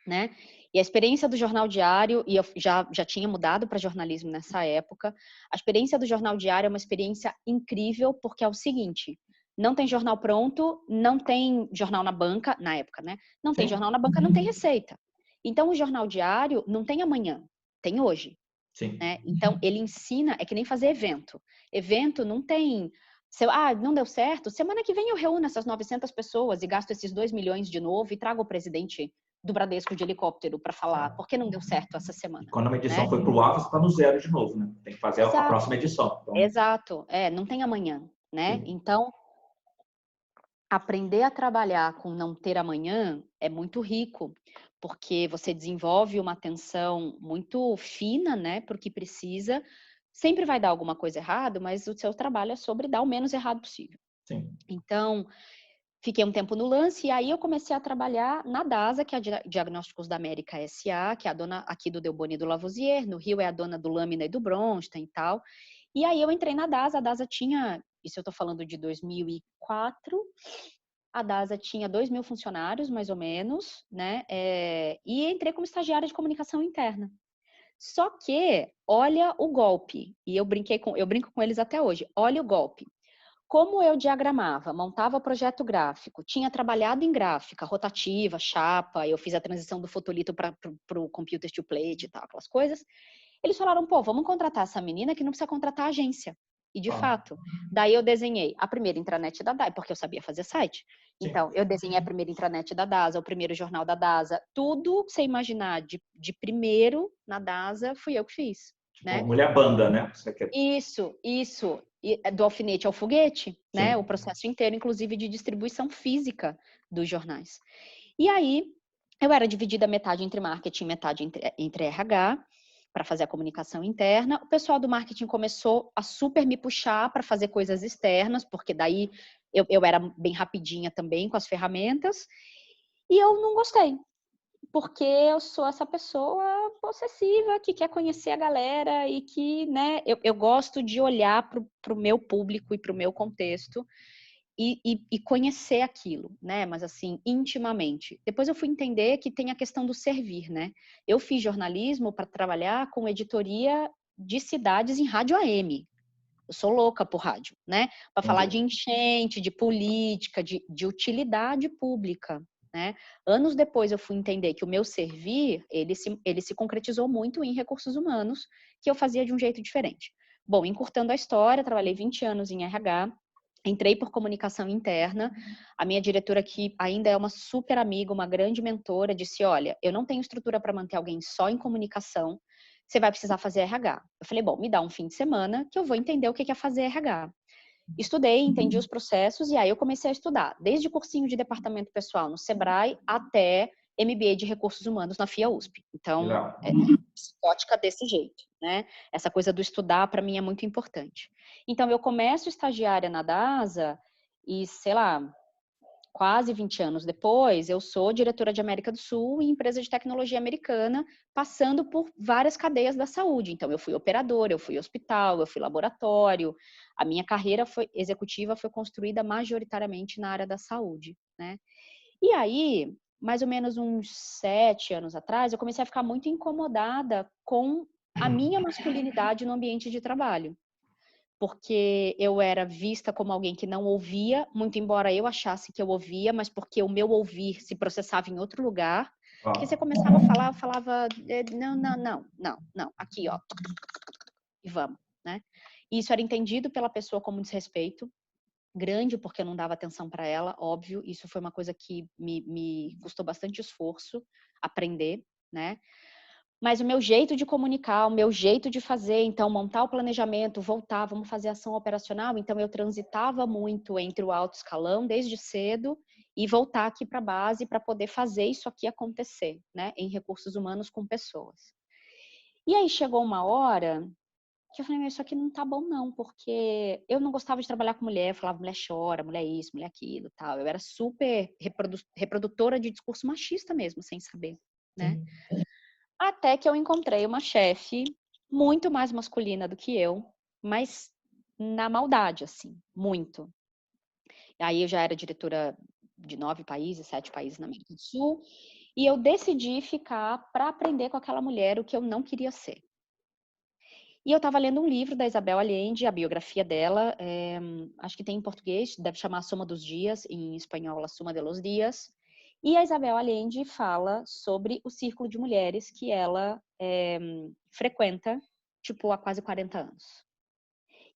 S2: né? E a experiência do Jornal Diário, e eu já tinha mudado para jornalismo nessa época, a experiência do Jornal Diário é uma experiência incrível, porque é o seguinte, não tem jornal pronto, não tem jornal na banca, na época, né? Não tem jornal na banca, não tem receita. Então, o Jornal Diário não tem amanhã, tem hoje,
S1: Sim.
S2: né? Então, ele ensina, é que nem fazer evento. Evento não tem... não deu certo, semana que vem eu reúno essas 900 pessoas e gasto esses 2 milhões de novo e trago o presidente do Bradesco de helicóptero para falar por que não deu certo essa
S1: E
S2: semana,
S1: quando uma edição
S2: né?
S1: foi pro ar, você está no zero de novo, né? Tem que fazer a
S2: Exato,
S1: próxima edição. Então,
S2: exato. Não tem amanhã, né?
S1: sim.
S2: Então, aprender a trabalhar com não ter amanhã é muito rico, porque você desenvolve uma atenção muito fina, né, para o que precisa. Sempre vai dar alguma coisa errada, mas o seu trabalho é sobre dar o menos errado possível.
S1: Sim.
S2: Então, fiquei um tempo no Lance e aí eu comecei a trabalhar na DASA, que é a Diagnósticos da América S.A., que é a dona aqui do Delboni e do Lavoisier, no Rio é a dona do Lâmina e do Bronstein e tal. E aí eu entrei na DASA, a DASA tinha, isso eu estou falando de 2004, a DASA tinha 2.000 funcionários, mais ou menos, né? E entrei como estagiária de comunicação interna. Só que, olha o golpe, e eu brinco com eles até hoje, olha o golpe. Como eu diagramava, montava projeto gráfico, tinha trabalhado em gráfica, rotativa, chapa, eu fiz a transição do fotolito para o computer to plate e tal, aquelas coisas. Eles falaram, pô, vamos contratar essa menina que não precisa contratar a agência. E de fato, daí eu desenhei a primeira intranet da DASA, porque eu sabia fazer site. Então, eu desenhei a primeira intranet da DASA, o primeiro jornal da DASA, tudo que você imaginar de primeiro na DASA, fui eu que fiz, né?
S1: Mulher banda, né? Você quer...
S2: Isso. Do alfinete ao foguete, né? O
S1: Sim.
S2: processo inteiro, inclusive, de distribuição física dos jornais. E aí, eu era dividida metade entre marketing, metade entre RH, para fazer a comunicação interna. O pessoal do marketing começou a super me puxar para fazer coisas externas, porque daí eu era bem rapidinha também com as ferramentas. E eu não gostei, porque eu sou essa pessoa possessiva que quer conhecer a galera e que, né, eu gosto de olhar para o meu público e para o meu contexto e conhecer aquilo, né, mas assim, intimamente. Depois eu fui entender que tem a questão do servir, né. Eu fiz jornalismo para trabalhar com editoria de cidades em rádio AM. Eu sou louca por rádio, né, para falar de
S1: Entendi.
S2: enchente, de política, de utilidade pública, né. Anos depois eu fui entender que o meu servir, ele se concretizou muito em recursos humanos, que eu fazia de um jeito diferente. Bom, encurtando a história, trabalhei 20 anos em RH, entrei por comunicação interna, a minha diretora, que ainda é uma super amiga, uma grande mentora, disse, olha, eu não tenho estrutura para manter alguém só em comunicação, você vai precisar fazer RH. Eu falei, bom, me dá um fim de semana que eu vou entender o que é fazer RH. Estudei, entendi os processos e aí eu comecei a estudar, desde cursinho de departamento pessoal no Sebrae até MBA de recursos humanos na FIA USP. Então,
S1: Legal.
S2: psicótica desse jeito, né? Essa coisa do estudar para mim é muito importante. Então, eu começo estagiária na DASA e, sei lá, quase 20 anos depois, eu sou diretora de América do Sul em empresa de tecnologia americana, passando por várias cadeias da saúde. Então, eu fui operadora, eu fui hospital, eu fui laboratório. A minha carreira executiva foi construída majoritariamente na área da saúde, né? E aí, mais ou menos uns 7 anos atrás, eu comecei a ficar muito incomodada com a minha masculinidade no ambiente de trabalho, porque eu era vista como alguém que não ouvia, muito embora eu achasse que eu ouvia, mas porque o meu ouvir se processava em outro lugar, que você começava a falar, eu falava, não, aqui, ó, e vamos, né? E isso era entendido pela pessoa como desrespeito, grande, porque eu não dava atenção para ela, óbvio. Isso foi uma coisa que me custou bastante esforço aprender, né? Mas o meu jeito de comunicar, o meu jeito de fazer, então, montar o planejamento, voltar, vamos fazer ação operacional. Então, eu transitava muito entre o alto escalão, desde cedo, e voltar aqui para a base para poder fazer isso aqui acontecer, né? Em recursos humanos com pessoas. E aí, chegou uma hora que eu falei, isso aqui não tá bom não, porque eu não gostava de trabalhar com mulher, eu falava, mulher chora, mulher isso, mulher aquilo, tal. Eu era super reprodutora de discurso machista mesmo, sem saber, né? Até que eu encontrei uma chefe muito mais masculina do que eu, mas na maldade, assim, muito. Aí eu já era diretora de 9 países, 7 países na América do Sul, e eu decidi ficar para aprender com aquela mulher o que eu não queria ser. E eu estava lendo um livro da Isabel Allende, a biografia dela, acho que tem em português, deve chamar Soma dos Dias, em espanhol, La Suma de los Dias. E a Isabel Allende fala sobre o círculo de mulheres que ela frequenta, tipo, há quase 40 anos.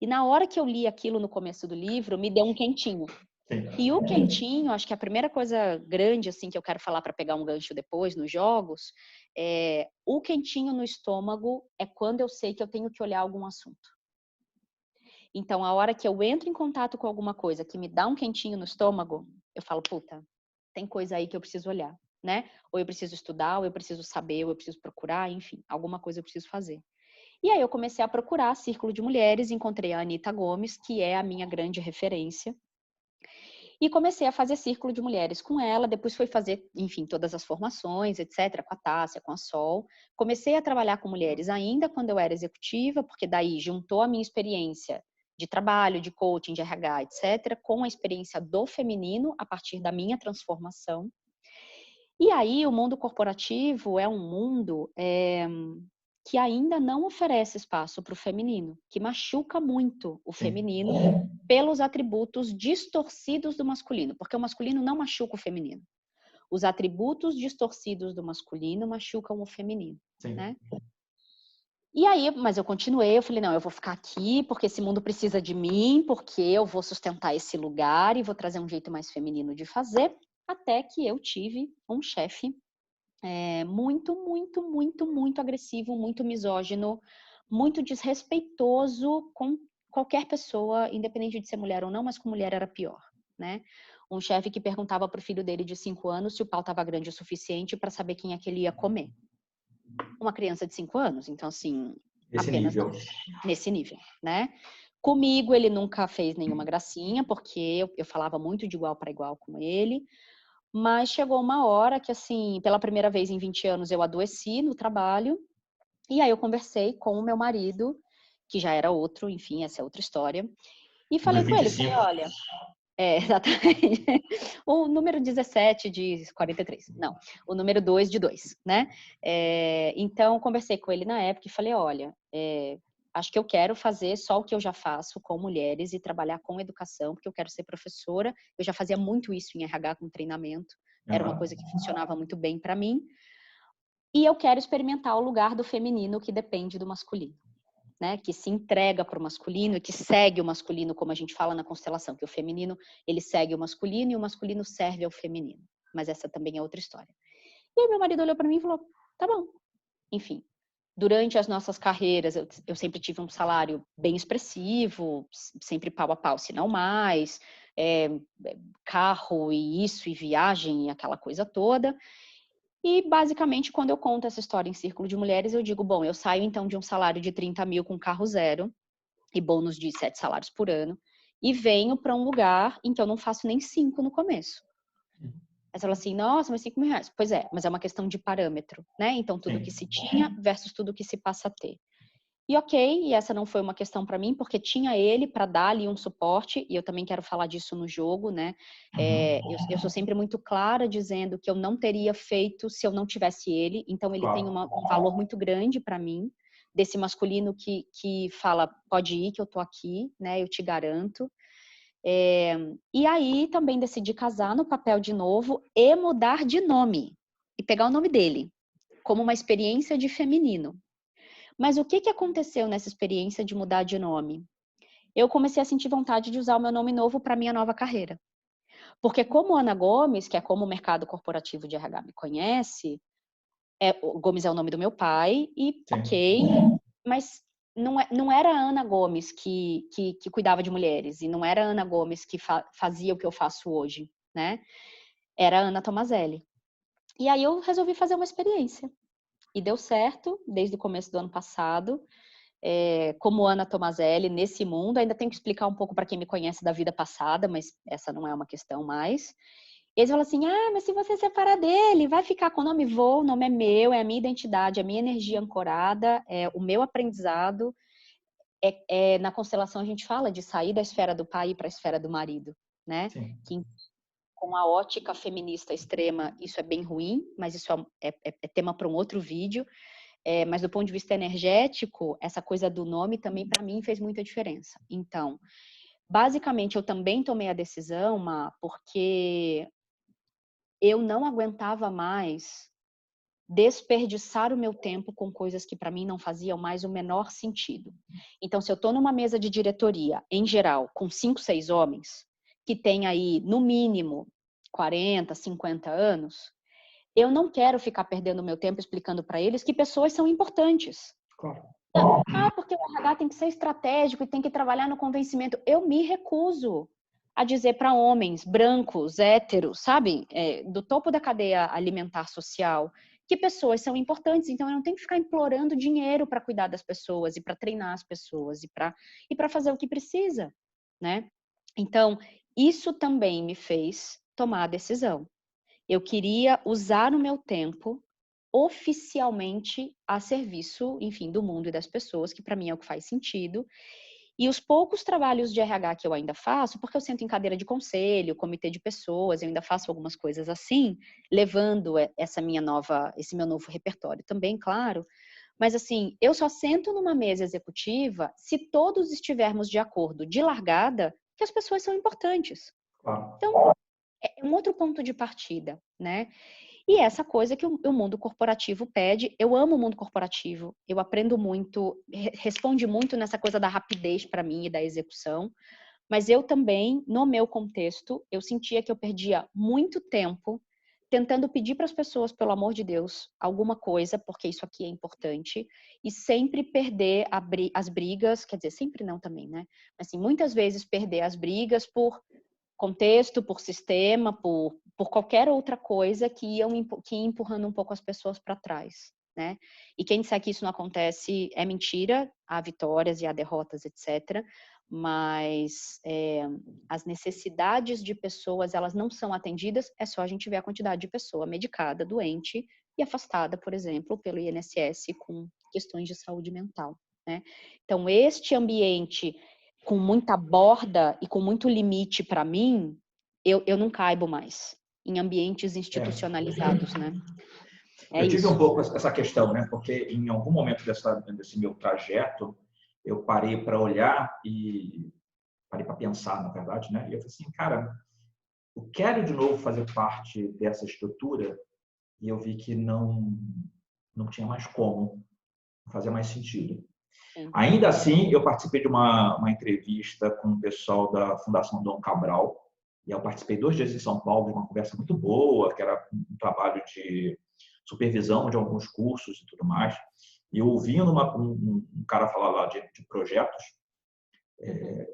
S2: E na hora que eu li aquilo no começo do livro, me deu um quentinho.
S1: Sim.
S2: E o quentinho, acho que a primeira coisa grande, assim, que eu quero falar para pegar um gancho depois, nos jogos, o quentinho no estômago é quando eu sei que eu tenho que olhar algum assunto. Então, a hora que eu entro em contato com alguma coisa que me dá um quentinho no estômago, eu falo, puta, tem coisa aí que eu preciso olhar, né? Ou eu preciso estudar, ou eu preciso saber, ou eu preciso procurar, enfim, alguma coisa eu preciso fazer. E aí eu comecei a procurar Círculo de Mulheres, encontrei a Anita Gomes, que é a minha grande referência, e comecei a fazer Círculo de Mulheres com ela, depois fui fazer, enfim, todas as formações, etc., com a Tássia, com a Sol. Comecei a trabalhar com mulheres ainda quando eu era executiva, porque daí juntou a minha experiência de trabalho, de coaching, de RH, etc., com a experiência do feminino, a partir da minha transformação. E aí o mundo corporativo é um mundo que ainda não oferece espaço para o feminino, que machuca muito o feminino pelos atributos distorcidos do masculino, porque o masculino não machuca o feminino. Os atributos distorcidos do masculino machucam o feminino, né? E aí, mas eu continuei, eu falei, não, eu vou ficar aqui porque esse mundo precisa de mim, porque eu vou sustentar esse lugar e vou trazer um jeito mais feminino de fazer, até que eu tive um chefe muito agressivo, muito misógino, muito desrespeitoso com qualquer pessoa, independente de ser mulher ou não, mas com mulher era pior, né? Um chefe que perguntava pro filho dele de 5 anos se o pau estava grande o suficiente para saber quem é que ele ia comer. Uma criança de 5 anos, então assim, nesse nível, né? Comigo ele nunca fez nenhuma gracinha, porque eu falava muito de igual para igual com ele. Mas chegou uma hora que, assim, pela primeira vez em 20 anos eu adoeci no trabalho. E aí eu conversei com o meu marido, que já era outro, enfim, essa é outra história. E falei com ele, falei, olha... exatamente. O número 17 de 43. Não, o número 2 de 2, né? Então, conversei com ele na época e falei, olha... acho que eu quero fazer só o que eu já faço com mulheres e trabalhar com educação, porque eu quero ser professora. Eu já fazia muito isso em RH com treinamento. Era uma coisa que funcionava muito bem para mim. E eu quero experimentar o lugar do feminino que depende do masculino, né? Que se entrega para o masculino e que segue o masculino, como a gente fala na constelação, que o feminino, ele segue o masculino e o masculino serve ao feminino. Mas essa também é outra história. E aí meu marido olhou para mim e falou, tá bom. Enfim. Durante as nossas carreiras, eu sempre tive um salário bem expressivo, sempre pau a pau, se não mais, carro e isso, e viagem e aquela coisa toda. E, basicamente, quando eu conto essa história em Círculo de Mulheres, eu digo, bom, eu saio então de um salário de 30 mil com carro zero e bônus de 7 salários por ano e venho para um lugar em que eu não faço nem 5 no começo. Aí você fala assim, nossa, mas 5 mil reais. Pois é, mas é uma questão de parâmetro, né? Então, tudo que se tinha versus tudo que se passa a ter. E ok, e essa não foi uma questão para mim, porque tinha ele para dar ali um suporte, e eu também quero falar disso no jogo, né? Eu sou sempre muito clara dizendo que eu não teria feito se eu não tivesse ele, então ele tem um valor muito grande para mim, desse masculino que fala, pode ir que eu tô aqui, né? Eu te garanto. E aí também decidi casar no papel de novo e mudar de nome e pegar o nome dele como uma experiência de feminino. Mas o que aconteceu nessa experiência de mudar de nome? eu comecei a sentir vontade de usar o meu nome novo para minha nova carreira. Porque como Ana Gomes, que é como o mercado corporativo de RH me conhece, o Gomes é o nome do meu pai, e
S1: Sim.
S2: ok, mas não era a Ana Gomes que cuidava de mulheres, e não era a Ana Gomes que fazia o que eu faço hoje, né? Era a Ana Tomazelli. E aí eu resolvi fazer uma experiência. E deu certo desde o começo do ano passado. Como Ana Tomazelli, nesse mundo, ainda tenho que explicar um pouco para quem me conhece da vida passada, mas essa não é uma questão mais. Eles falam assim, mas se você separar dele, vai ficar com o nome? Vou, o nome é meu, é a minha identidade, é a minha energia ancorada, é o meu aprendizado. Na constelação a gente fala de sair da esfera do pai para a esfera do marido, né?
S1: Sim.
S2: Que com a ótica feminista extrema, isso é bem ruim, mas isso é tema para um outro vídeo. Mas do ponto de vista energético, essa coisa do nome também para mim fez muita diferença. Então, basicamente, eu também tomei a decisão, porque eu não aguentava mais desperdiçar o meu tempo com coisas que para mim não faziam mais o menor sentido. Então, se eu estou numa mesa de diretoria, em geral, com 5, 6 homens, que tem aí, no mínimo, 40, 50 anos, eu não quero ficar perdendo meu tempo explicando para eles que pessoas são importantes.
S1: Claro.
S2: Porque o RH tem que ser estratégico e tem que trabalhar no convencimento. Eu me recuso a dizer para homens brancos, héteros, sabe, do topo da cadeia alimentar social, que pessoas são importantes. Então, eu não tenho que ficar implorando dinheiro para cuidar das pessoas e para treinar as pessoas e para fazer o que precisa, né? Então, isso também me fez tomar a decisão. Eu queria usar o meu tempo oficialmente a serviço, enfim, do mundo e das pessoas, que para mim é o que faz sentido. E os poucos trabalhos de RH que eu ainda faço, porque eu sento em cadeira de conselho, comitê de pessoas, eu ainda faço algumas coisas assim, levando esse meu novo repertório também, claro. Mas assim, eu só sento numa mesa executiva se todos estivermos de acordo de largada que as pessoas são importantes.
S1: Claro.
S2: Então, é um outro ponto de partida, né? E essa coisa que o mundo corporativo pede, eu amo o mundo corporativo, eu aprendo muito, responde muito nessa coisa da rapidez para mim e da execução, mas eu também, no meu contexto, eu sentia que eu perdia muito tempo tentando pedir para as pessoas, pelo amor de Deus, alguma coisa, porque isso aqui é importante, e sempre perder as brigas, quer dizer, sempre não também, né? Mas assim, muitas vezes perder as brigas por contexto, por sistema, por qualquer outra coisa que ia empurrando um pouco as pessoas para trás, né? E quem disser que isso não acontece é mentira, há vitórias e há derrotas, etc. Mas as necessidades de pessoas, elas não são atendidas, é só a gente ver a quantidade de pessoa medicada, doente e afastada, por exemplo, pelo INSS com questões de saúde mental, né? Então, este ambiente com muita borda e com muito limite para mim, eu não caibo mais em ambientes institucionalizados, né? É
S1: Eu tive um
S2: isso.
S1: pouco essa questão, né? Porque em algum momento desse meu trajeto, eu parei para olhar e parei para pensar, na verdade, né? E eu falei assim, cara, eu quero de novo fazer parte dessa estrutura e eu vi que não tinha mais como, não fazia mais sentido.
S2: Sim.
S1: Ainda assim, eu participei de uma entrevista com o pessoal da Fundação Dom Cabral, e eu participei 2 dias em São Paulo de uma conversa muito boa, que era um trabalho de supervisão de alguns cursos e tudo mais. E eu ouvindo um cara falar lá de projetos,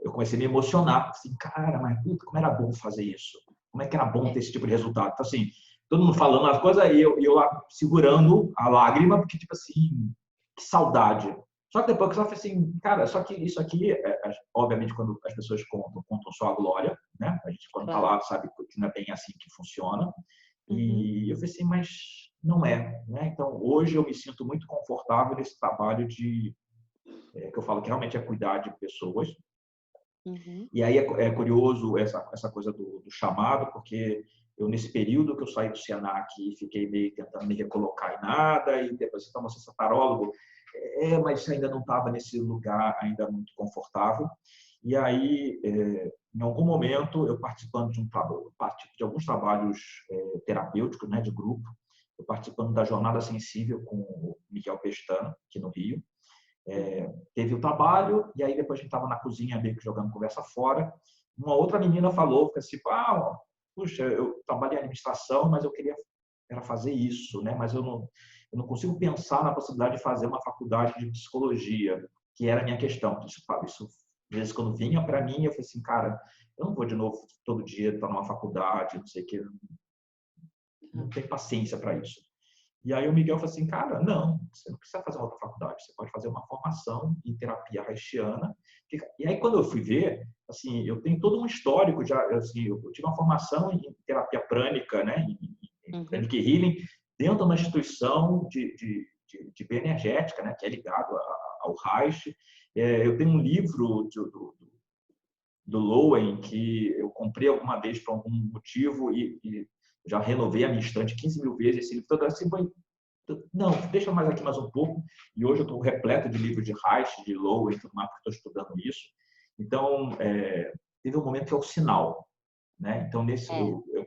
S1: eu comecei a me emocionar. Assim, cara, mas puta, como era bom fazer isso. Como é que era bom ter esse tipo de resultado. Então, assim, todo mundo falando as coisas e eu lá segurando a lágrima, porque, tipo assim, que saudade. Só que depois que eu falei assim, cara, só que isso aqui, obviamente, quando as pessoas contam só a glória, né? A gente, quando tá
S2: Claro.
S1: lá, sabe que não é bem assim que funciona.
S2: Uhum.
S1: E eu falei assim, mas não é, né? Então, hoje eu me sinto muito confortável nesse trabalho que eu falo que realmente é cuidar de pessoas.
S2: Uhum.
S1: E aí é curioso essa coisa do chamado, porque eu, nesse período que eu saí do Senac e fiquei meio tentando me recolocar em nada, e depois, então, você é tarólogo, mas ainda não estava nesse lugar ainda muito confortável. E aí, em algum momento, eu participando de alguns trabalhos terapêuticos, né, de grupo, eu participando da Jornada Sensível com o Miguel Pestana, aqui no Rio, Teve o trabalho, e aí depois a gente estava na cozinha meio que jogando conversa fora. Uma outra menina falou, assim, puxa, eu trabalho em administração, mas eu queria era fazer isso, né? Mas eu não consigo pensar na possibilidade de fazer uma faculdade de psicologia, que era a minha questão. Isso, às vezes, quando vinha para mim, eu falei assim, cara, eu não vou de novo todo dia estar numa faculdade, não sei o que, não tenho paciência para isso. E aí o Miguel falou assim, cara, não, você não precisa fazer outra faculdade, você pode fazer uma formação em terapia haitiana. E aí quando eu fui ver, assim, eu tenho todo um histórico já, assim, eu tive uma formação em terapia prânica, né, em pranic healing, dentro de uma instituição de bioenergética, né, que é ligado ao Reich. Eu tenho um livro do Lowen que eu comprei alguma vez por algum motivo e já renovei a minha estante 15 mil vezes. Esse livro todo assim, não, deixa mais aqui mais um pouco. E hoje eu estou repleto de livros de Reich, de Lowen, tudo mais, porque estou estudando isso. Então, teve um momento que é o sinal, né? Então,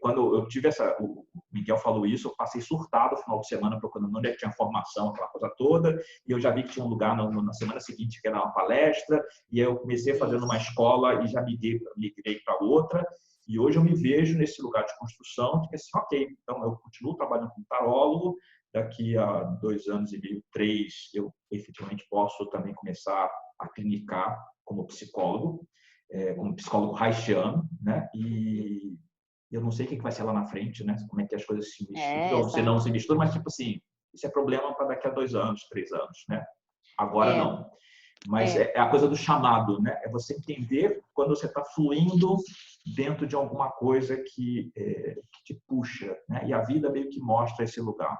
S1: quando eu tive o Miguel falou isso, eu passei surtado no final de semana procurando onde é que tinha formação, aquela coisa toda, e eu já vi que tinha um lugar na semana seguinte que era uma palestra, e aí eu comecei fazendo uma escola e já migrei para outra, e hoje eu me vejo nesse lugar de construção, de que assim, ok, então eu continuo trabalhando como tarólogo, daqui a 2 anos e meio, 3, eu efetivamente posso também começar a clinicar como psicólogo haitiano, né? E eu não sei o que vai ser lá na frente, né? Como é que as coisas se misturam, se não se misturam, mas tipo assim, isso é problema para daqui a 2 anos, 3 anos, né? Agora não. Mas é a coisa do chamado, né? É você entender quando você está fluindo dentro de alguma coisa que te puxa, né? E a vida meio que mostra esse lugar.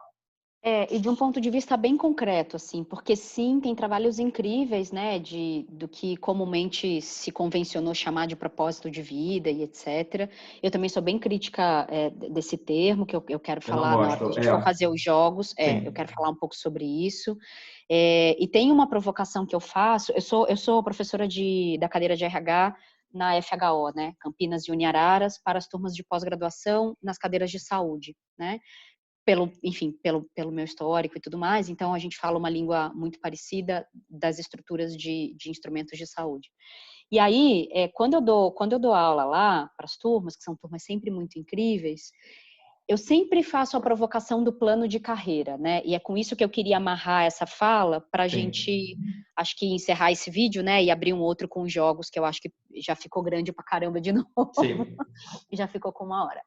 S2: E de um ponto de vista bem concreto, assim, porque sim, tem trabalhos incríveis, né, do que comumente se convencionou chamar de propósito de vida e etc. Eu também sou bem crítica desse termo, que eu quero falar na hora que a gente for fazer os jogos, eu quero falar um pouco sobre isso. E tem uma provocação que eu faço, eu sou professora da cadeira de RH na FHO, né, Campinas e Uniararas, para as turmas de pós-graduação nas cadeiras de saúde, né? Pelo meu histórico e tudo mais, então a gente fala uma língua muito parecida das estruturas de instrumentos de saúde. E aí, quando eu dou aula lá para as turmas, que são turmas sempre muito incríveis, eu sempre faço a provocação do plano de carreira, né? E é com isso que eu queria amarrar essa fala para a gente, acho que encerrar esse vídeo, né? E abrir um outro com jogos, que eu acho que já ficou grande pra caramba de novo.
S1: Sim.
S2: E já ficou com 1 hora.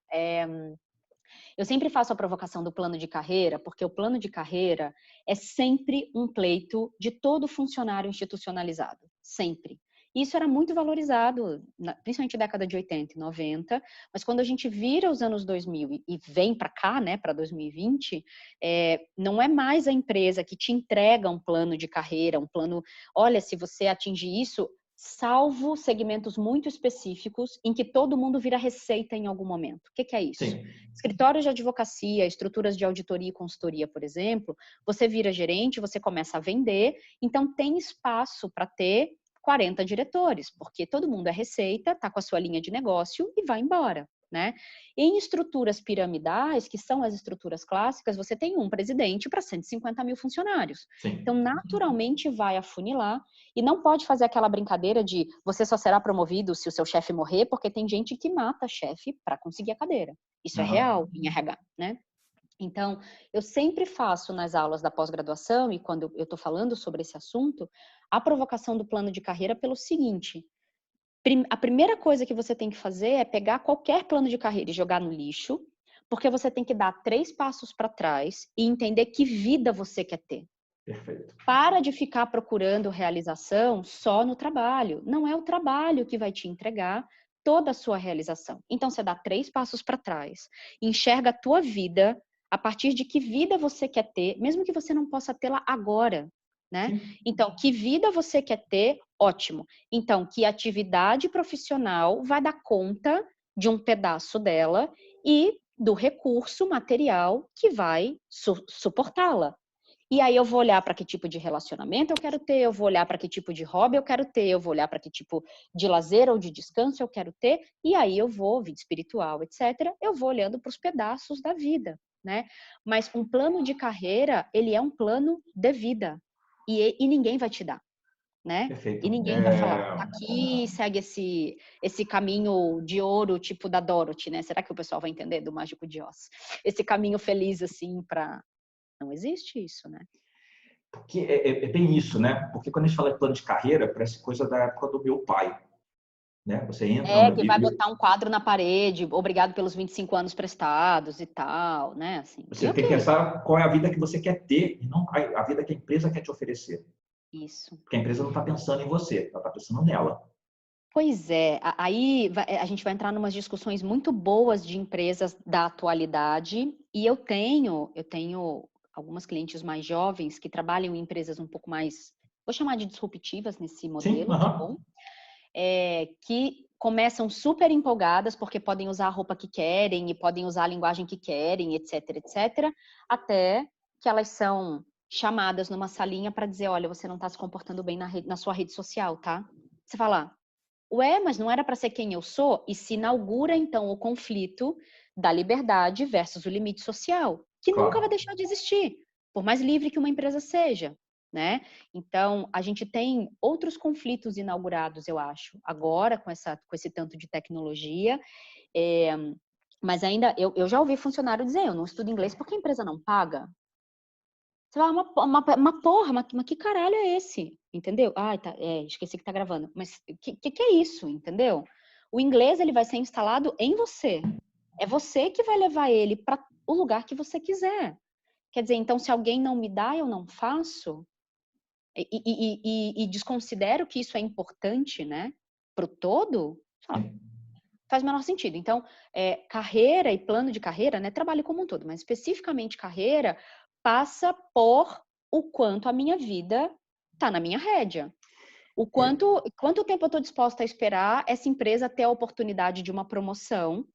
S2: Eu sempre faço a provocação do plano de carreira, porque o plano de carreira é sempre um pleito de todo funcionário institucionalizado. Sempre. Isso era muito valorizado, principalmente na década de 80 e 90, mas quando a gente vira os anos 2000 e vem para cá, né, para 2020, não é mais a empresa que te entrega um plano de carreira, um plano, olha, se você atingir isso, salvo segmentos muito específicos em que todo mundo vira receita em algum momento. O que é isso?
S1: Sim.
S2: Escritórios de advocacia, estruturas de auditoria e consultoria, por exemplo, você vira gerente, você começa a vender, então tem espaço para ter 40 diretores, porque todo mundo é receita, está com a sua linha de negócio e vai embora, né? Em estruturas piramidais, que são as estruturas clássicas, você tem um presidente para 150 mil funcionários.
S1: Sim.
S2: Então, naturalmente, vai afunilar e não pode fazer aquela brincadeira de você só será promovido se o seu chefe morrer, porque tem gente que mata chefe para conseguir a cadeira. Isso é real em RH, né? Então, eu sempre faço nas aulas da pós-graduação, e quando eu estou falando sobre esse assunto, a provocação do plano de carreira pelo seguinte: a primeira coisa que você tem que fazer é pegar qualquer plano de carreira e jogar no lixo, porque você tem que dar 3 passos para trás e entender que vida você quer ter.
S1: Perfeito.
S2: Para de ficar procurando realização só no trabalho. Não é o trabalho que vai te entregar toda a sua realização. Então, você dá 3 passos para trás, enxerga a tua vida, a partir de que vida você quer ter, mesmo que você não possa tê-la agora, né?
S1: Sim.
S2: Então, que vida você quer ter? Ótimo. Então, que atividade profissional vai dar conta de um pedaço dela e do recurso material que vai suportá-la. E aí eu vou olhar para que tipo de relacionamento eu quero ter, eu vou olhar para que tipo de hobby eu quero ter, eu vou olhar para que tipo de lazer ou de descanso eu quero ter, e aí eu vou, vida espiritual, etc., eu vou olhando para os pedaços da vida, né? Mas um plano de carreira, ele é um plano de vida. e ninguém vai te dar, né?
S1: Perfeito.
S2: E ninguém vai falar, tá aqui, segue esse caminho de ouro, tipo da Dorothy, né? Será que o pessoal vai entender do Mágico de Oz? Esse caminho feliz, assim, para... Não existe isso, né?
S1: Porque é bem isso, né? Porque quando a gente fala de plano de carreira, parece coisa da época do meu pai, né? Você entra no...
S2: Que vai botar um quadro na parede, obrigado pelos 25 anos prestados e tal, né? Assim, e
S1: Você tem que
S2: ok,
S1: pensar qual é a vida que você quer ter e não a vida que a empresa quer te oferecer.
S2: isso.
S1: Porque a empresa não está pensando em você, ela está pensando nela.
S2: Pois é, aí a gente vai entrar em umas discussões muito boas de empresas da atualidade, e eu tenho algumas clientes mais jovens que trabalham em empresas um pouco mais, vou chamar de disruptivas nesse
S1: Sim,
S2: modelo, tá bom? Que começam super empolgadas porque podem usar a roupa que querem e podem usar a linguagem que querem, etc, etc, até que elas são chamadas numa salinha para dizer, olha, você não está se comportando bem na sua rede social, tá? Você fala, ué, mas não era para ser quem eu sou? E se inaugura, então, o conflito da liberdade versus o limite social, que nunca vai
S1: claro.
S2: deixar de existir, por mais livre que uma empresa seja, né? Então, a gente tem outros conflitos inaugurados, eu acho, agora com esse tanto de tecnologia, mas ainda, eu já ouvi funcionário dizer, eu não estudo inglês porque a empresa não paga. Você fala, uma porra, mas que caralho é esse? Entendeu? Ai, tá, esqueci que tá gravando. Mas que é isso, entendeu? O inglês, ele vai ser instalado em você. É você que vai levar ele para o lugar que você quiser. Quer dizer, então, se alguém não me dá, eu não faço? E desconsidero que isso é importante, né? Pro todo?
S1: Sim.
S2: Faz o menor sentido. Então, carreira e plano de carreira, né? Trabalho como um todo, mas especificamente carreira, passa por o quanto a minha vida está na minha rédea. Quanto tempo eu estou disposta a esperar essa empresa ter a oportunidade de uma promoção?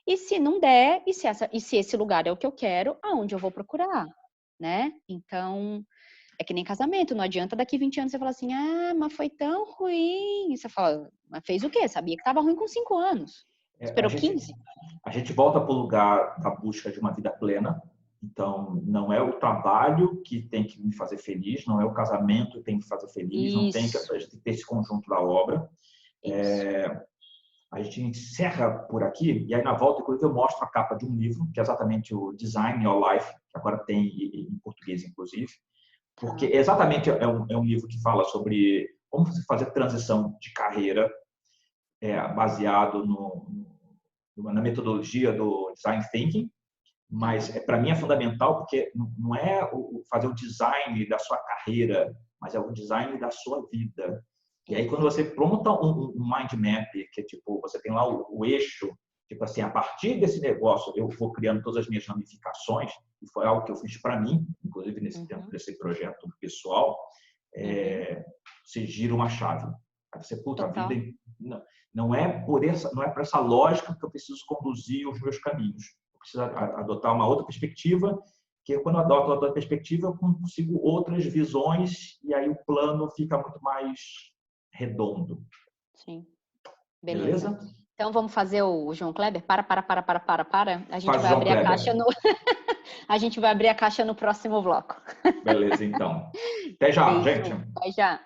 S2: E se não der, e se esse lugar é o que eu quero, aonde eu vou procurar, né? Então, é que nem casamento, não adianta daqui 20 anos você falar assim, ah, mas foi tão ruim. E você fala, mas fez o quê? Sabia que estava ruim com 5 anos.
S1: É,
S2: Esperou 15?
S1: a gente volta para o lugar da busca de uma vida plena. Então, não é o trabalho que tem que me fazer feliz, não é o casamento que tem que me fazer feliz, não tem que, a
S2: Isso,
S1: gente tem que ter esse conjunto da obra.
S2: isso.
S1: A gente encerra por aqui, e aí na volta, inclusive, eu mostro a capa de um livro, que é exatamente o Design Your Life, que agora tem em português, inclusive, porque
S2: Tá.
S1: exatamente é um livro que fala sobre como você fazer transição de carreira baseado na metodologia do Design Thinking, mas
S2: Tá.
S1: para mim é fundamental porque não é fazer o design da sua carreira, mas é o design da sua vida. E aí, quando você
S2: Exato.
S1: pronta um mind map, que é tipo, você tem lá o eixo, tipo assim, a partir desse negócio, eu vou criando todas as minhas ramificações, e foi algo que eu fiz para mim, inclusive nesse tempo
S2: Uhum,
S1: desse projeto pessoal,
S2: uhum.
S1: você gira uma chave. Aí você, puta, a vida
S2: Total.
S1: não é por essa lógica que eu preciso conduzir os meus caminhos. Eu preciso adotar uma outra perspectiva, que quando eu adoto outra perspectiva, eu consigo outras visões e aí o plano fica muito mais redondo.
S2: Sim. Beleza.
S1: Beleza?
S2: Então vamos fazer o João Kleber? Para. A gente
S1: Faz o
S2: vai
S1: João
S2: abrir a caixa
S1: Kleber.
S2: no a gente vai abrir a caixa no próximo bloco.
S1: Beleza, então. Até já, gente.
S2: Beijo. Até já.